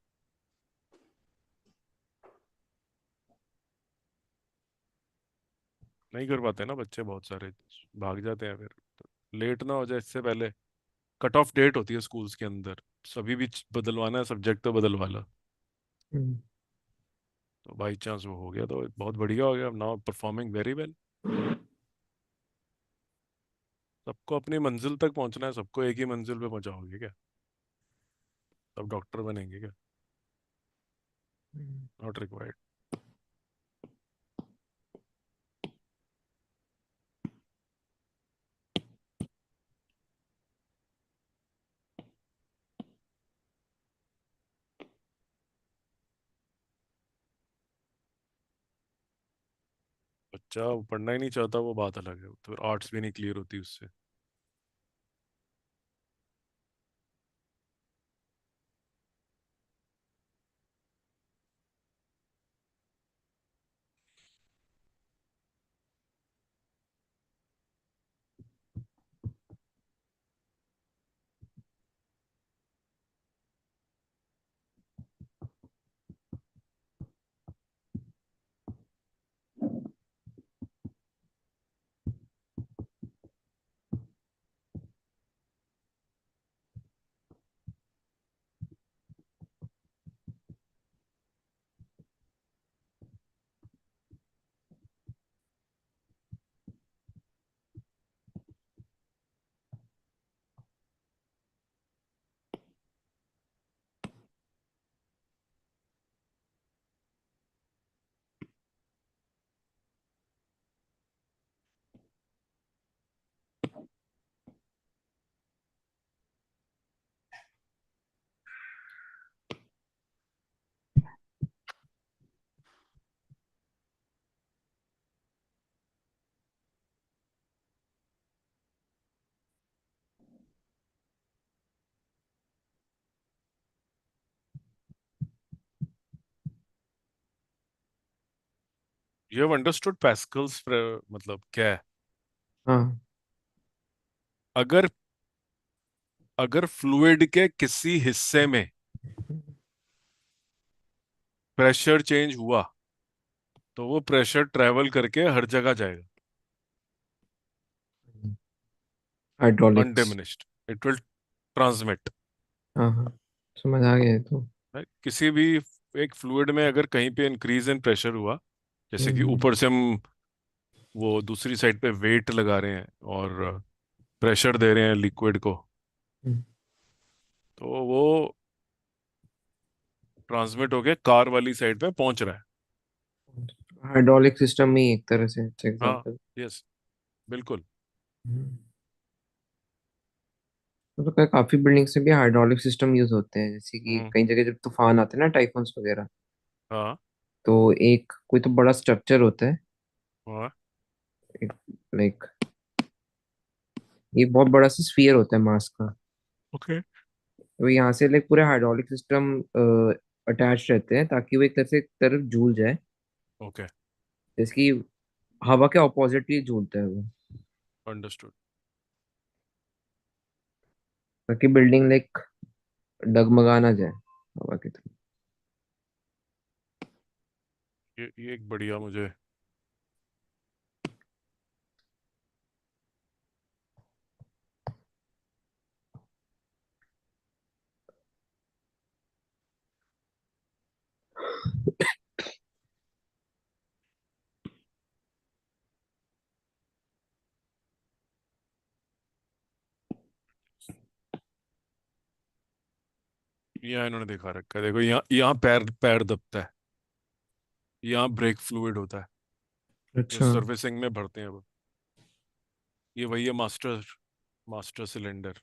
A: नहीं कर पाते ना बच्चे, बहुत सारे भाग जाते हैं फिर। लेट ना हो जाए इससे पहले, कट ऑफ डेट होती है स्कूल्स के अंदर, सभी भी बदलवाना है सब्जेक्ट तो बदलवा लो।
B: हम्म।
A: तो बाई चांस वो हो गया तो बहुत बढ़िया हो गया, नाउ परफॉर्मिंग वेरी वेल। सबको अपनी मंजिल तक पहुंचना है, सबको एक ही मंजिल पे पहुंचाओगे क्या? सब डॉक्टर बनेंगे क्या? Not required. बच्चा वो पढ़ना ही नहीं चाहता, वो बात अलग है, तो आर्ट्स भी नहीं क्लियर होती उससे। यू हैव अंडरस्टूड पैस्कल्स मतलब क्या है?
B: हाँ।
A: अगर अगर फ्लूइड के किसी हिस्से में प्रेशर चेंज हुआ तो वो प्रेशर ट्रेवल करके हर जगह जाएगा,
B: hydraulics.
A: Undiminished, it will transmit.
B: हाँ हाँ, समझ आ गया है तो।
A: किसी भी एक फ्लूइड में अगर कहीं पे इंक्रीज इन प्रेशर हुआ, जैसे कि
B: हम्म।
A: ऊपर से हम वो दूसरी साइड पे वेट लगा रहे हैं और प्रेशर दे रहे हैं लिक्विड को,
B: हम्म।
A: तो वो ट्रांसमिट होके कार वाली साइड पे पहुंच रहा है।
B: हाइड्रोलिक सिस्टम में ही एक तरह से अच्छा
A: हाँ,
B: एग्जांपल।
A: यस, बिल्कुल।
B: तो काफी बिल्डिंग्स में भी हाइड्रोलिक सिस्टम यूज होते हैं, जैसे कि
A: हम्म।
B: कई जगह जब तूफान आते हैं ना, टाइफून्स वगैरह,
A: हाँ।
B: तो एक कोई तो बड़ा स्ट्रक्चर होता है,
A: हाँ।
B: एक लाइक एक बहुत बड़ा सा स्फीयर होता है मास का।
A: ओके।
B: तो यहाँ से लाइक पूरे हाइड्रोलिक सिस्टम अटैच रहते हैं, ताकि वो एक तरह से एक तरफ झूल जाए,
A: ओके,
B: जैसे कि हवा के ऑपोजिटली झूलता है वो,
A: अंडरस्टूड।
B: ताकि बिल्डिंग लाइक डगमगा ना जाए हवा के थ्रू।
A: ये एक बढ़िया मुझे। यहाँ इन्होंने दिखा रखा है, देखो यहाँ यहाँ पैर पैर दबता है, यहाँ ब्रेक फ्लूइड होता है जो
B: अच्छा।
A: सर्विसिंग में भरते हैं वो। ये वही है master master cylinder,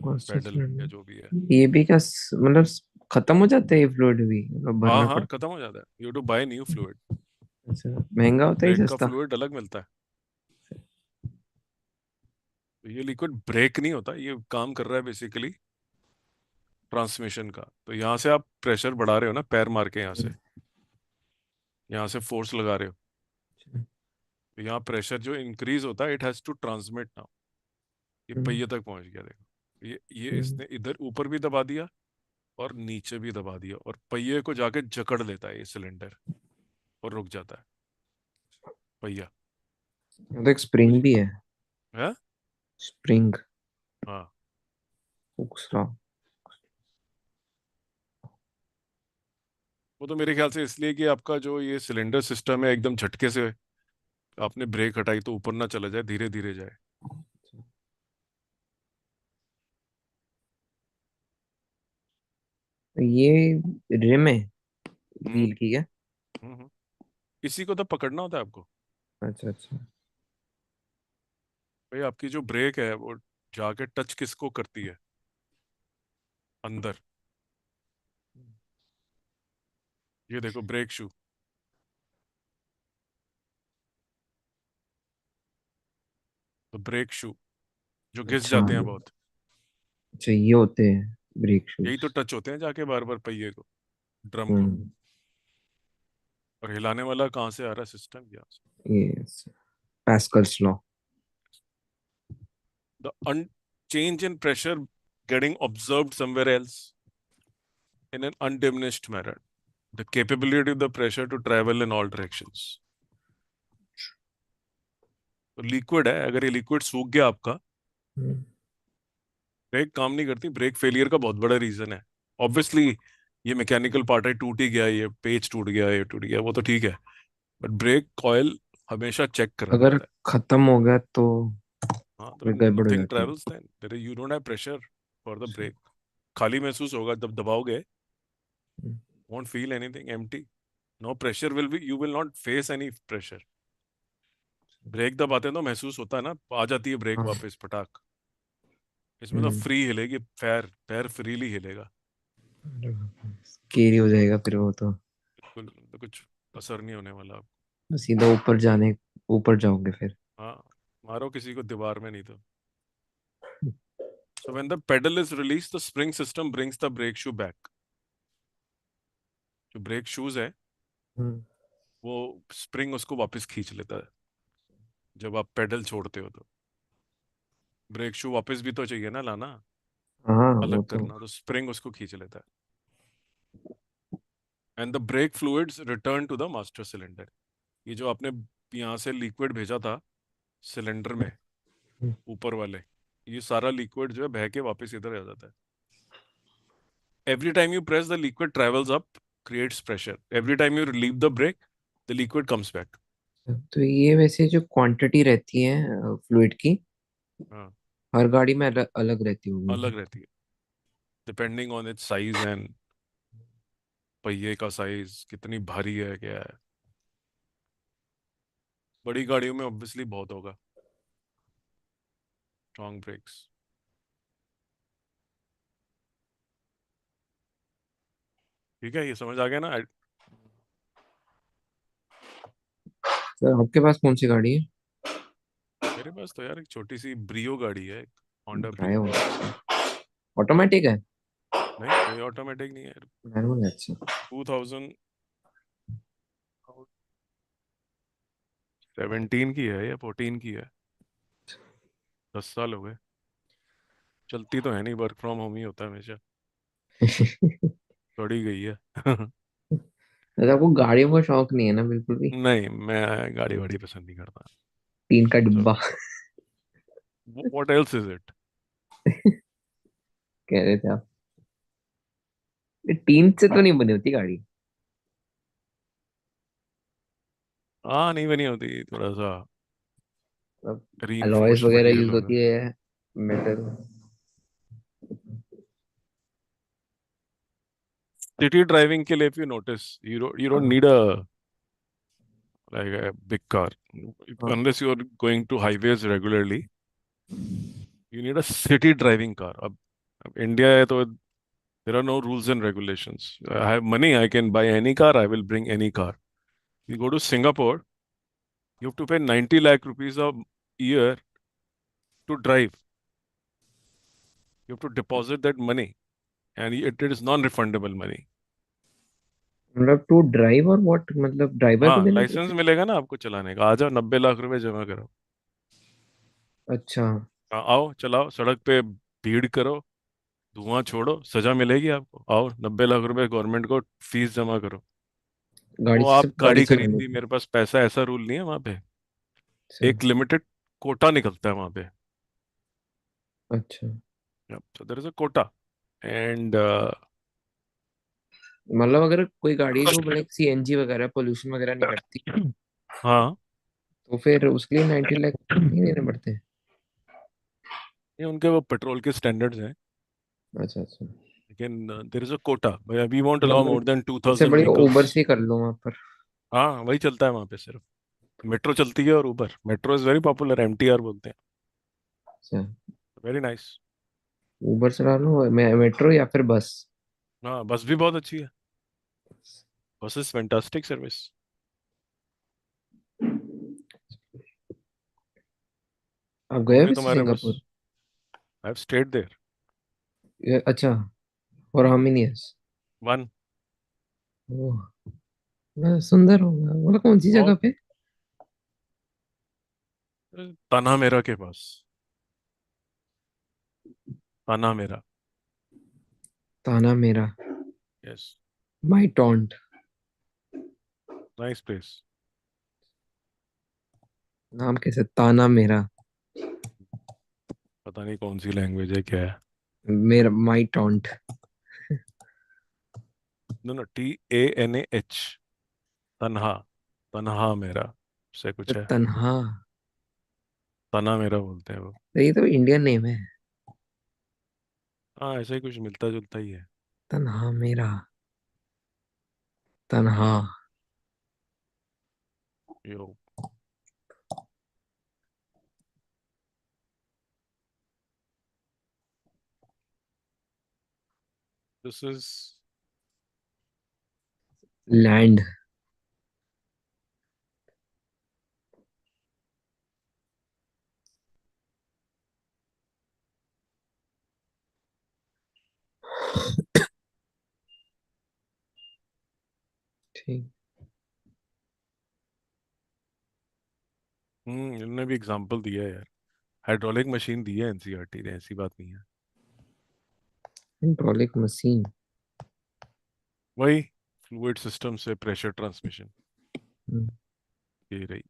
B: master
A: pedal या
B: सिलेंडर।
A: जो भी है।
B: ये भी क्या मतलब खत्म हो जाता है ये फ्लूइड भी, मतलब
A: हाँ
B: भरना
A: हाँ,
B: पड़ता
A: खत्म हो जाता है, you to buy new fluid.
B: है? अच्छा, महंगा होता है
A: ब्रेक
B: ये
A: का
B: सस्ता?
A: फ्लूइड अलग मिलता है। तो ये लिक्विड ब्रेक नहीं होता, ये काम कर रहा है बेसिकली ट्रांसमिशन का। तो यहाँ से आप प्रेशर बढ़ा रहे हो ना, पैर मार के यहाँ से फोर्स लगा रहे हो, तो यहाँ प्रेशर जो इंक्रीज होता है, it has to transmit now. ये
B: हम्म।
A: पहिए तक पहुंच गया, देखो ये
B: हम्म।
A: इसने इधर ऊपर भी दबा दिया और नीचे भी दबा दिया, और पहिए को जाके जकड़ लेता है ये सिलेंडर और रुक जाता है पहिया।
B: यहाँ तो एक स्प्रिंग
A: मुझे
B: भी है।
A: है।
B: स्प्रिंग।
A: हाँ,
B: दूसरा।
A: वो तो मेरे ख्याल से इसलिए कि आपका जो ये सिलेंडर सिस्टम है, एकदम झटके से आपने ब्रेक हटाई तो ऊपर ना चला जाए, धीरे धीरे जाए।
B: ये रिम है
A: हम्म।
B: व्हील की क्या?
A: हम्म। इसी को तो पकड़ना होता है आपको।
B: अच्छा अच्छा।
A: भाई आपकी जो ब्रेक है वो जाके टच किसको करती है? अंदर। ये देखो ब्रेक शू, तो ब्रेक शू जो घिस
B: अच्छा।
A: जाते हैं बहुत,
B: अच्छा, ये होते हैं ब्रेक
A: यही
B: शूज।
A: तो टच होते हैं जाके बार बार पहिए को, ड्रम को।
B: हम्म।
A: और हिलाने वाला कहाँ से आ रहा है? सिस्टम यहाँ से।
B: ये pascals law.
A: The change in pressure getting observed somewhere else in an undiminished manner. The capability of the pressure to travel in all directions. तो लिक्विड है, अगर ये लिक्विड सूख गया आपका, ब्रेक काम नहीं करती। ब्रेक फेलियर का बहुत बड़ा रीजन है ऑब्वियसली। ये मैकेनिकल पार्ट है, टूट ही गया, ये पेच टूट गया, ये टूट गया, वो तो ठीक है, बट ब्रेक ऑयल हमेशा चेक करना
B: अगर
A: पड़ता है।
B: खत्म हो गया तो
A: हाँ, तो
B: फिर गड़बड़ हो
A: नथिंग
B: जाती है।
A: Travels then, there you don't have pressure for the brake. खाली महसूस होगा जब दबाओगे,
B: hmm.
A: won't feel anything, empty. No pressure will be, you will not face any pressure. Brake दबाते हैं तो महसूस होता है ना, आ जाती है ब्रेक
B: हाँ।
A: वापस पटाख। इसमें तो
B: हम्म।
A: फ्री हिलेगी, पैर पैर फ्रीली हिलेगा,
B: स्केरी हो जाएगा फिर वो तो।
A: बिल्कुल, तो कुछ असर नहीं होने वाला।
B: सीधा ऊपर जाने, ऊपर जाओगे फिर।
A: हाँ, मारो किसी को दीवार में नहीं तो। So when the pedal is released, the spring system brings the brake shoe back. जो ब्रेक शूज है
B: हम्म।
A: वो स्प्रिंग उसको वापस खींच लेता है जब आप पेडल छोड़ते हो। तो ब्रेक शू वापस भी तो चाहिए ना लाना,
B: हाँ
A: अलग
B: वो तो।
A: करना, तो स्प्रिंग उसको खींच लेता है। And the brake fluids return to the master cylinder. ये जो आपने यहाँ से लिक्विड भेजा था सिलेंडर में, ऊपर वाले, ये सारा लिक्विड जो है बह के वापस इधर आ जाता है। Every time you press the liquid travels up, creates pressure. Every time you relieve the brake, the liquid comes back.
B: तो ये वैसे जो क्वांटिटी रहती है फ्लूइड की,
A: हाँ,
B: हर गाड़ी में अलग अलग रहती होगी।
A: अलग रहती है, depending on it's size and पहिए का साइज कितनी भारी है क्या है। बड़ी गाड़ियों में ऑब्वियसली बहुत होगा स्ट्रॉन्ग ब्रेक्स। ठीक है, ये समझ आ गया ना?
B: सर आपके पास कौन सी गाड़ी है?
A: मेरे पास तो यार एक छोटी सी ब्रियो गाड़ी है, एक होंडा ब्रियो।
B: ड्राइव ऑटोमेटिक है?
A: नहीं, कोई ऑटोमेटिक नहीं है।
B: मैनुअल है, अच्छा।
A: 2017 की है या 14 की है, 10 साल हो गए। चलती तो है नहीं, वर्क फ्रॉम होम ही होता है हमेशा। पड़ी गई है।
B: मतलब आपको गाड़ियों का शौक नहीं है ना बिल्कुल भी?
A: नहीं, मैं गाड़ी वाड़ी पसंद नहीं करता।
B: तीन का
A: सो
B: डिब्बा।
A: What else is it?
B: कह रहे थे आप। ये टीन से तो नहीं बनी होती गाड़ी?
A: हाँ, नहीं बनी होती, थोड़ा सा
B: मतलब अलॉयज
A: रीइंफोर्स्ड
B: वगैरह
A: मटेरियल
B: यूज
A: होगा।
B: होती है, मेटल।
A: सिटी ड्राइविंग के लिए, if you notice, you don't need a like a big car
B: हाँ।
A: unless you are going to highways regularly. You need a city driving car. अब India है तो there are no rules and regulations. I have money, I can buy any car, I will bring any car. You go to Singapore, you have to pay 90 lakh rupees a year to drive. You have to deposit that money, and it is non-refundable money.
B: मतलब to drive और what, मतलब driver को
A: हाँ,
B: देने
A: licence
B: पैसे?
A: मिलेगा ना आपको चलाने का, आ जाओ 90 लाख रुपए जमा करो।
B: अच्छा।
A: हाँ, आओ चलाओ, सड़क पे भीड़ करो, धुआं छोड़ो, सजा मिलेगी आपको। आओ, 90 लाख रुपए गवर्नमेंट को फीस जमा करो।
B: गाड़ी
A: वो
B: से
A: आप
B: सब गाड़ी
A: गाड़ी
B: से
A: खरीद
B: बनी
A: ली,
B: थी?
A: मेरे पास पैसा, ऐसा रूल नहीं है वहां पे।
B: अच्छा।
A: एक लिमिटेड कोटा निकलता है वहां पे।
B: अच्छा।
A: so there is a quota and
B: मतलब अगर कोई गाड़ी जो मतलब सीएनजी वगैरह पोल्यूशन वगैरह नहीं करती,
A: हाँ,
B: तो फिर उसके लिए 90 लाख नहीं देने पड़ते?
A: ये उनके वो पेट्रोल के स्टैंडर्ड्स हैं।
B: अच्छा अच्छा।
A: लेकिन there is a quota, we won't allow
B: मतलब
A: मोर देन टू
B: इससे
A: थाउजेंड
B: बढ़िया
A: व्हीकल्स
B: उबर से ही कर लो वहां पर।
A: हाँ, वही चलता है वहां पे सिर्फ। मेट्रो चलती है, और Uber metro is very popular, MTR बोलते हैं।
B: अच्छा।
A: Very nice.
B: उबर चला लो, मेट्रो या फिर बस।
A: हाँ, बस भी बहुत अच्छी है। बस इज फैंटास्टिक सर्विस।
B: आप गए
A: होंगे
B: वैसे
A: तुम्हारे बस।
B: Singapore?
A: I have stayed there.
B: अच्छा। और how many years?
A: One.
B: Oh, बड़ा सुंदर होगा, मतलब कौन सी जगह
A: बहुत।
B: पे?
A: ताना मेरा के पास। ताना मेरा।
B: ताना मेरा।
A: यस।
B: माई टॉन्ट।
A: Nice place.
B: नाम कैसे, ताना मेरा?
A: पता नहीं कौन सी लैंग्वेज है, क्या है।
B: मेरा my taunt.
A: No no, TANAH। तन्हा। तन्हा मेरा से कुछ है।
B: तन्हा?
A: तना मेरा बोलते हैं वो।
B: तो ये तो इंडियन नेम है।
A: हाँ, ऐसा ही कुछ मिलता जुलता ही है।
B: तन्हा मेरा। तन्हा।
A: यो। This is.
B: लैंड। ठीक।
A: इन्होंने भी एग्जांपल दिया है यार। हाइड्रोलिक मशीन दी है एनसीईआरटी ने, ऐसी बात नहीं है।
B: Hydraulic machine.
A: वही फ्लूइड सिस्टम से प्रेशर ट्रांसमिशन, ये रही।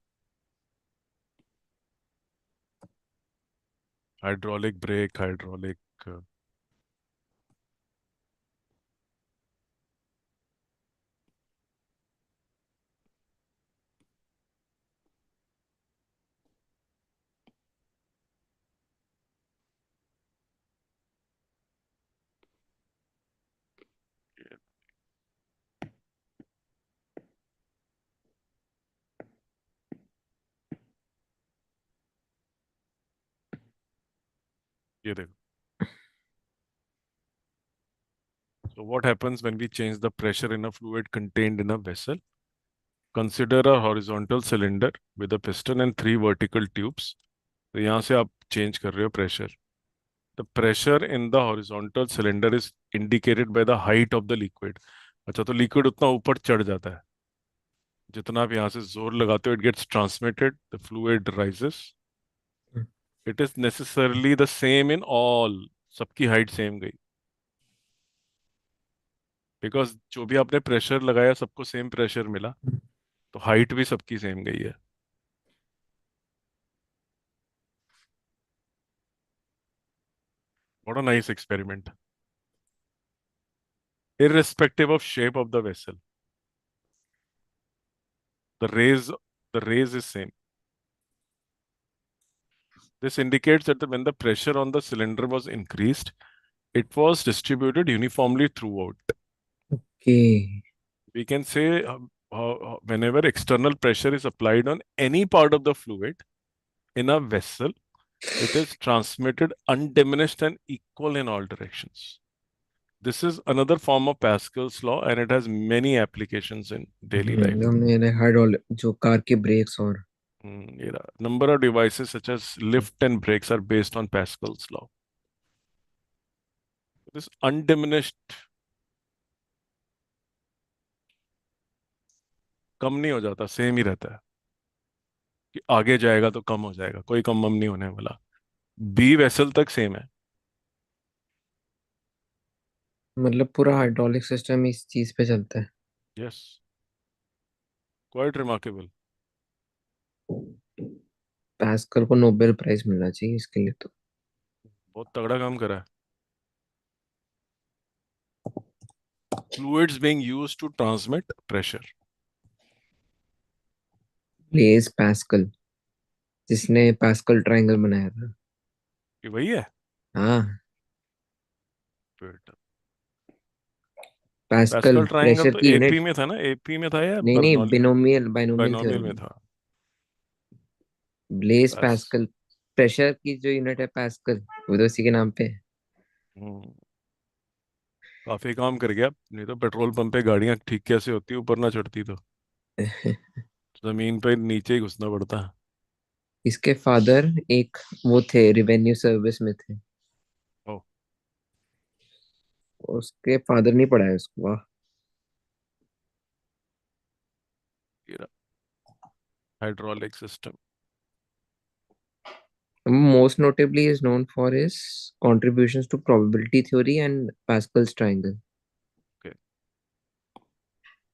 A: Hydraulic brake, hydraulic. ये देखो, so what happens when we change the pressure in a fluid contained in a vessel? Consider a horizontal cylinder with a piston and three vertical tubes. तो यहाँ से आप change कर रहे हो pressure. The pressure in the horizontal cylinder is indicated by the height of the liquid. अच्छा, तो liquid उतना ऊपर चढ़ जाता है, जितना आप यहाँ से जोर लगाते हो it gets transmitted, the fluid rises. It is necessarily the same in all, सबकी हाइट सेम गई, बिकॉज जो भी आपने प्रेशर लगाया सबको सेम प्रेशर मिला, तो हाइट भी सबकी सेम गई है। What a nice experiment. Irrespective of shape of the vessel, the raise the raise is same. This indicates that when the pressure on the cylinder was increased, it was distributed uniformly throughout.
B: Okay.
A: We can say whenever external pressure is applied on any part of the fluid in a vessel, it is transmitted undiminished and equal in all directions. This is another form of Pascal's law, and it has many applications in daily life.
B: हमने hydraulic जो car के breaks और
A: Number of devices such as lift and brakes are based on Pascal's law. This undiminished, कम नहीं हो जाता, same ही रहता है। कि आगे जाएगा तो कम हो जाएगा, कोई कम वम नहीं होने वाला। बी वेसल तक सेम है।
B: मतलब पूरा हाइड्रोलिक सिस्टम इस चीज पे चलता है।
A: Yes, quite remarkable.
B: पास्कल को नोबेल प्राइज मिलना चाहिए इसके लिए तो।
A: बहुत तगड़ा काम करा है। Fluids being used to transmit pressure.
B: Blaise Pascal, जिसने पास्कल ट्रायंगल बनाया था।
A: ये वही है।
B: हाँ।
A: फिर
B: पास्कल
A: पैस्कल ट्रायंगल
B: प्रेशर
A: तो
B: की
A: एपी
B: यूनिट।
A: में था ना, एपी में था या
B: नहीं नहीं,
A: बर्नौली में?
B: बिनोमियल बाइनोमियल
A: बाइनोमियल में
B: थ्योरम।
A: था।
B: ब्लेज
A: बस।
B: पास्कल। प्रेशर की जो यूनिट है पास्कल, वो तो उसी के नाम पे है।
A: हम्म, काफी काम कर गया, नहीं तो पेट्रोल पंप पे गाड़ियां ठीक कैसे होती, ऊपर ना चढ़ती तो जमीन पे नीचे ही घुसना पड़ता।
B: इसके फादर एक वो थे, रिवेन्यू सर्विस में थे।
A: ओ,
B: उसके फादर नहीं पढ़ा है उसको, वाह।
A: Hydraulic system.
B: Most notably is known for his contributions to probability theory and Pascal's triangle.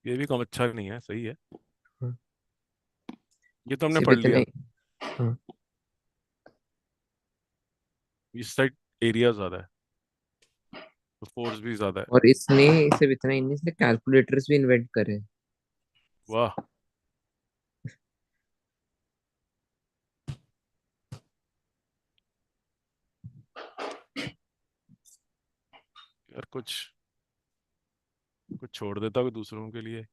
A: ये भी कम अच्छा नहीं है, सही है।
B: हाँ,
A: ये तो हमने
B: सिर्फ
A: पढ़
B: इतने।
A: लिया।
B: हाँ।
A: इस साइड एरिया ज्यादा है, तो फोर्स भी ज्यादा है।
B: और इसने सिर्फ इतना ही नहीं, इसने कैलकुलेटर्स भी इन्वेंट करे।
A: वाह। यार कुछ कुछ छोड़ देता कोई दूसरों के लिए।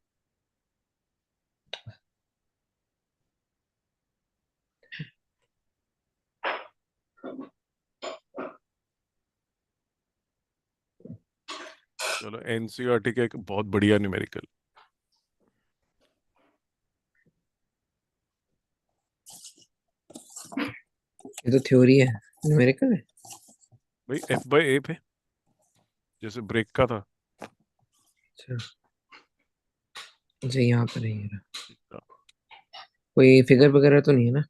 A: चलो, एनसीईआरटी का एक बहुत बढ़िया न्यूमेरिकल।
B: ये तो थ्योरी है, न्यूमेरिकल है।
A: भाई एफ बाई ए पे, जैसे ब्रेक का था।
B: अच्छा। अच्छा, यहाँ पर है ये रहा। कोई फिगर वगैरह तो नहीं है ना?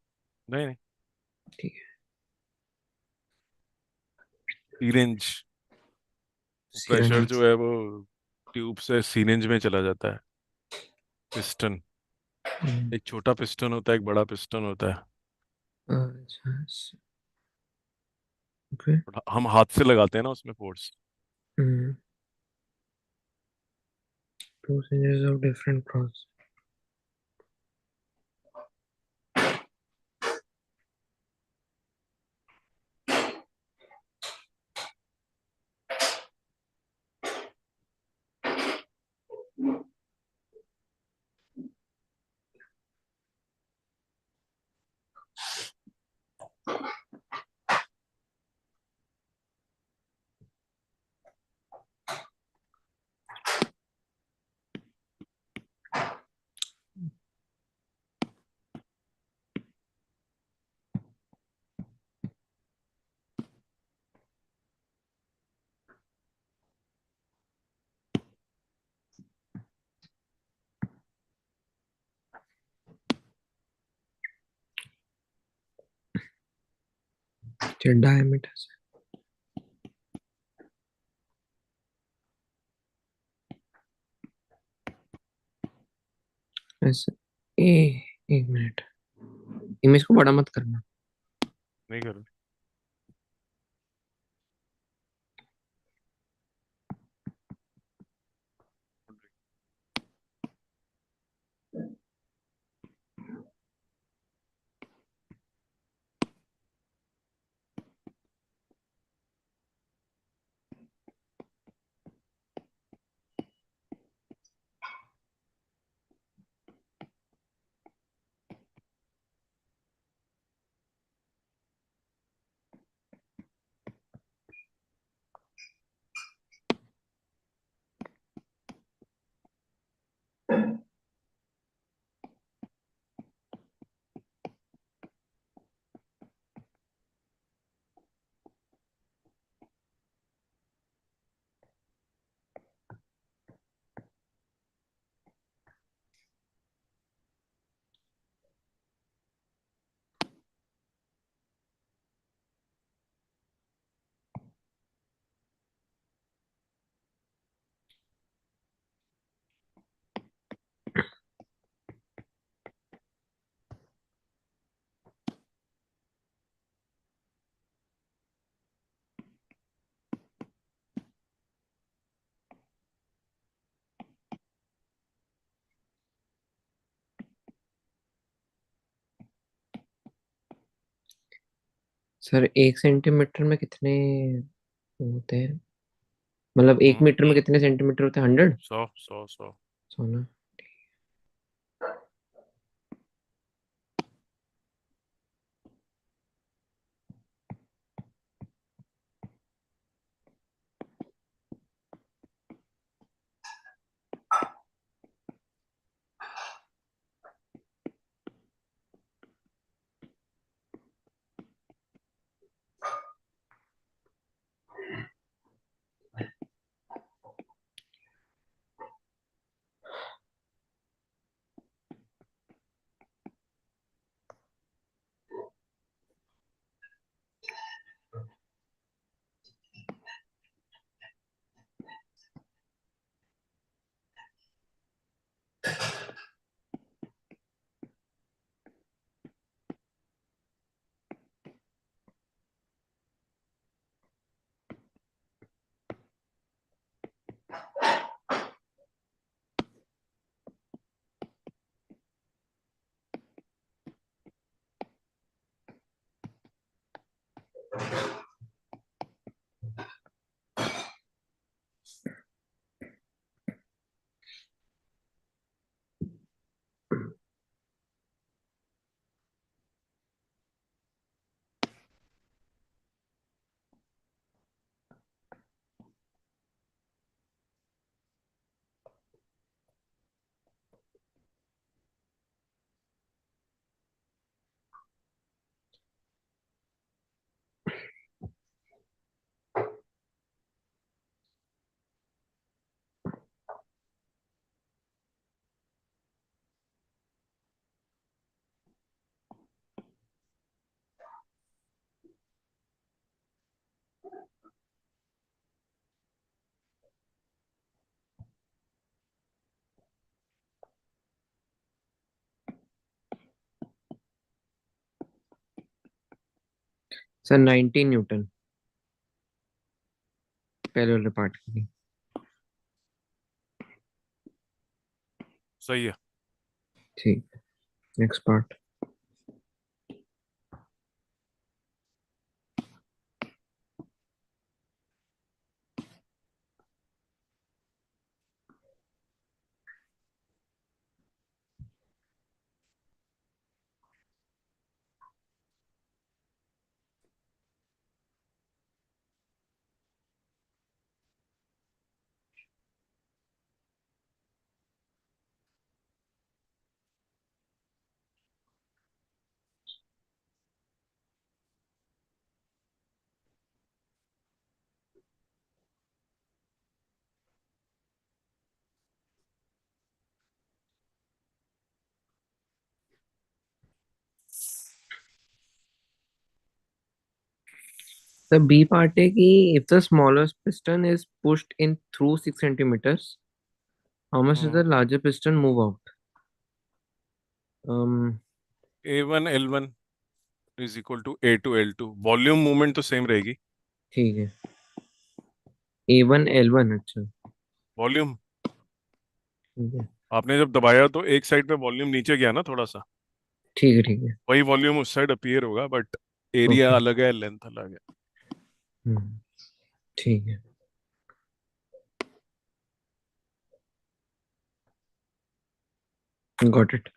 A: नहीं नहीं।
B: ठीक है।
A: सीरेंज। प्रेशर
B: सिरंज।
A: जो है वो ट्यूब से सीरेंज में चला जाता है। पिस्टन। एक छोटा पिस्टन होता है, एक बड़ा पिस्टन होता है।
B: अच्छा। ओके।
A: और हम हाथ से लगाते हैं ना उसमें force.
B: Two syringes of different cross. Diameter से ऐसे। ए, एक मिनट, इमेज को बड़ा मत करना।
A: नहीं कर।
B: सर 1 सेंटीमीटर में कितने होते हैं? मतलब 1 मीटर में कितने सेंटीमीटर होते हैं? 100।
A: 100 100 100।
B: सोना। सर 19 न्यूटन पहले वाले पार्ट के लिए।
A: सही है।
B: ठीक। Next part. The B part है कि if the smallest piston is pushed in through 6 centimeters, how much does
A: hmm.
B: the larger piston move out? um
A: A1 L1 is equal to A2 L2, volume movement तो same रहेगी।
B: ठीक है। A1 L1, अच्छा।
A: Volume,
B: ठीक है।
A: आपने जब दबाया तो एक साइड पे वॉल्यूम नीचे गया ना थोड़ा सा,
B: ठीक है। ठीक है।
A: वही वॉल्यूम उस साइड अपीयर होगा, बट एरिया
B: ओके।
A: अलग है, लेंथ अलग है।
B: हम्म। ठीक है। Got it.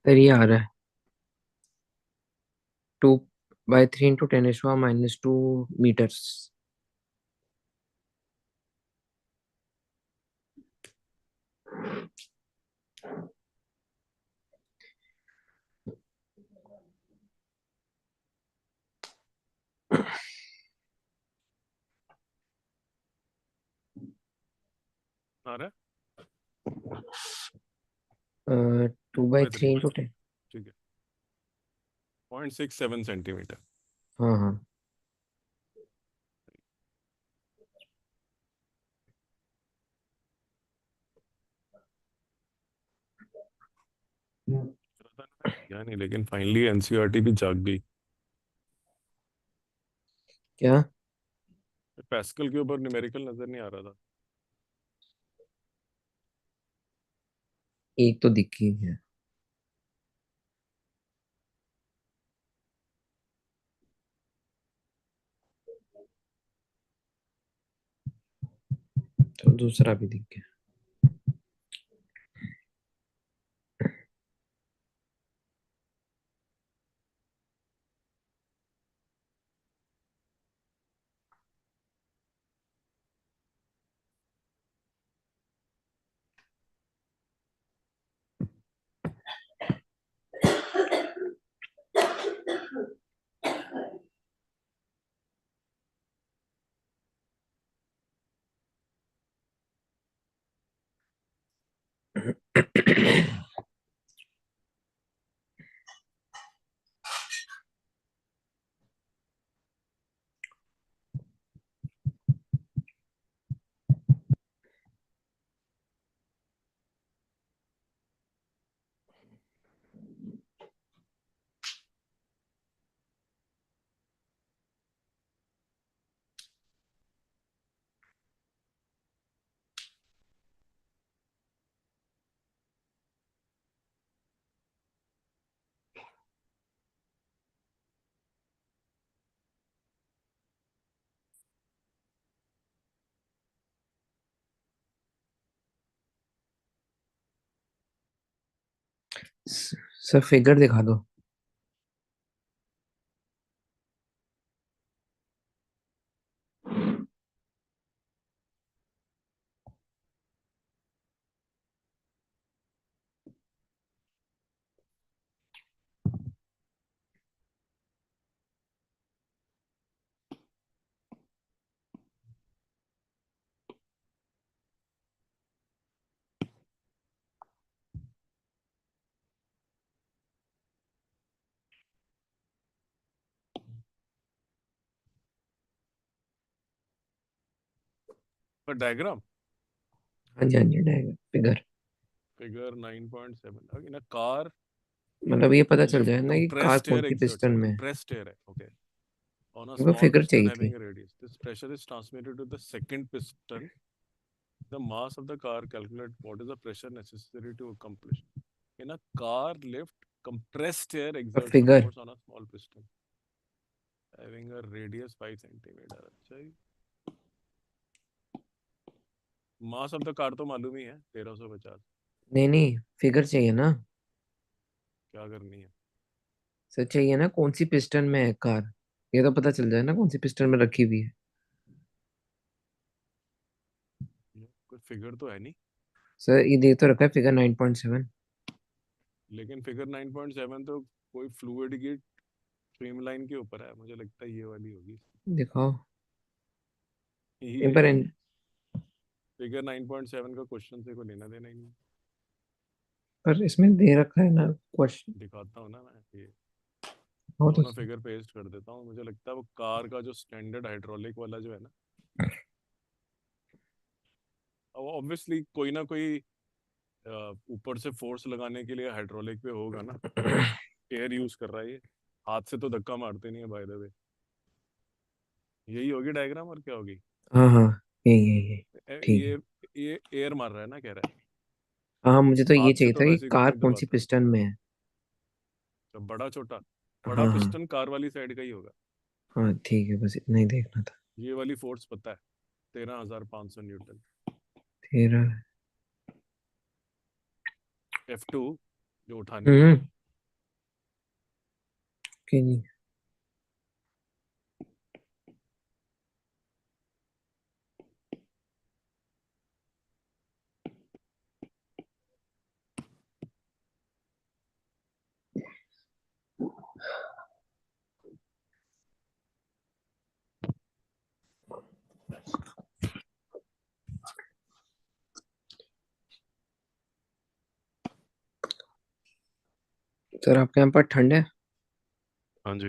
B: सर ये आ रहा है 2/3 × 10⁻²meters।
A: आ रहा है
B: two
A: two
B: by
A: by three
B: three into ten
A: ठीक है, 0.67 सेंटीमीटर।
B: हाँ हाँ।
A: या नहीं, लेकिन फाइनली एनसीईआरटी भी जाग गई।
B: क्या?
A: पैस्कल के ऊपर न्यूमेरिकल नजर नहीं आ रहा था।
B: एक तो दिखी है। तो दूसरा भी दिख गया। सर फिगर दिखा दो।
A: पर डायग्राम
B: हाँ जी, हाँ जी, diagram figure.
A: Figure 9.7 in a car
B: मतलब ये पता चल
A: लिफ्ट
B: जाए ना कि कार
A: compressed
B: कौन
A: air
B: सी
A: exerts
B: पिस्टन में है।
A: compressed air है okay on a
B: वो
A: small
B: फिगर
A: piston
B: चाहिए
A: having
B: थी।
A: a radius. This pressure is transmitted to the second piston. The mass of the car calculate what is the pressure necessary to accomplish. In a car lift, compressed air exerts a
B: figure.
A: force on a small piston having a radius 5 centimeter. अच्छा जी mass of the car तो मालूम ही है 1350।
B: नहीं नहीं, figure चाहिए ना।
A: क्या करनी है
B: सर चाहिए ना कौन सी पिस्टन में है कार। ये तो पता चल जाए ना कौन सी पिस्टन में रखी हुई है।
A: कोई फिगर तो है नहीं।
B: सर ये दे तो रखा है फिगर 9.7।
A: लेकिन फिगर 9.7 तो कोई फ्लूइड की स्ट्रीमलाइन के ऊपर है मुझे लगता है ये वाली होगी
B: दिखाओ एक
A: ये
B: बार
A: फिगर 9.7 का क्वेश्चन से कोई लेना देना ही नहीं।
B: पर इसमें दे रखा है ना क्वेश्चन।
A: दिखाता हूँ ना मैं ये
B: हो तो
A: दोनों फिगर पेस्ट कर देता हूँ मुझे लगता है वो कार का जो स्टैंडर्ड हाइड्रोलिक वाला जो है ना अब ऑब्वियसली कोई ना कोई ऊपर से फोर्स लगाने के लिए हाइड्रोलिक पे होगा ना जो एयर यूज कर रहा है ये हाथ से तो धक्का मारते नहीं है बाय द वे। यही होगी डायग्राम और क्या होगी।
B: हाँ हाँ, ये ठीक है।
A: ये एयर मार रहा है ना कह रहा है
B: हाँ मुझे तो ये
A: हाथ से
B: चाहिए
A: तो
B: था कि
A: वैसे ही कुछ
B: कार
A: नहीं
B: कौन सी
A: दबाता।
B: पिस्टन में है।
A: तो बड़ा छोटा बड़ा
B: हाँ हाँ।
A: पिस्टन कार वाली साइड का ही होगा।
B: हाँ ठीक है, बस इतना ही देखना था।
A: ये वाली फोर्स पता है 13,500 न्यूटन।
B: तेरह।
A: F2 जो उठानी है।
B: हम्म। कि नहीं। सर आपके यहाँ पर ठंड है।
A: हाँ जी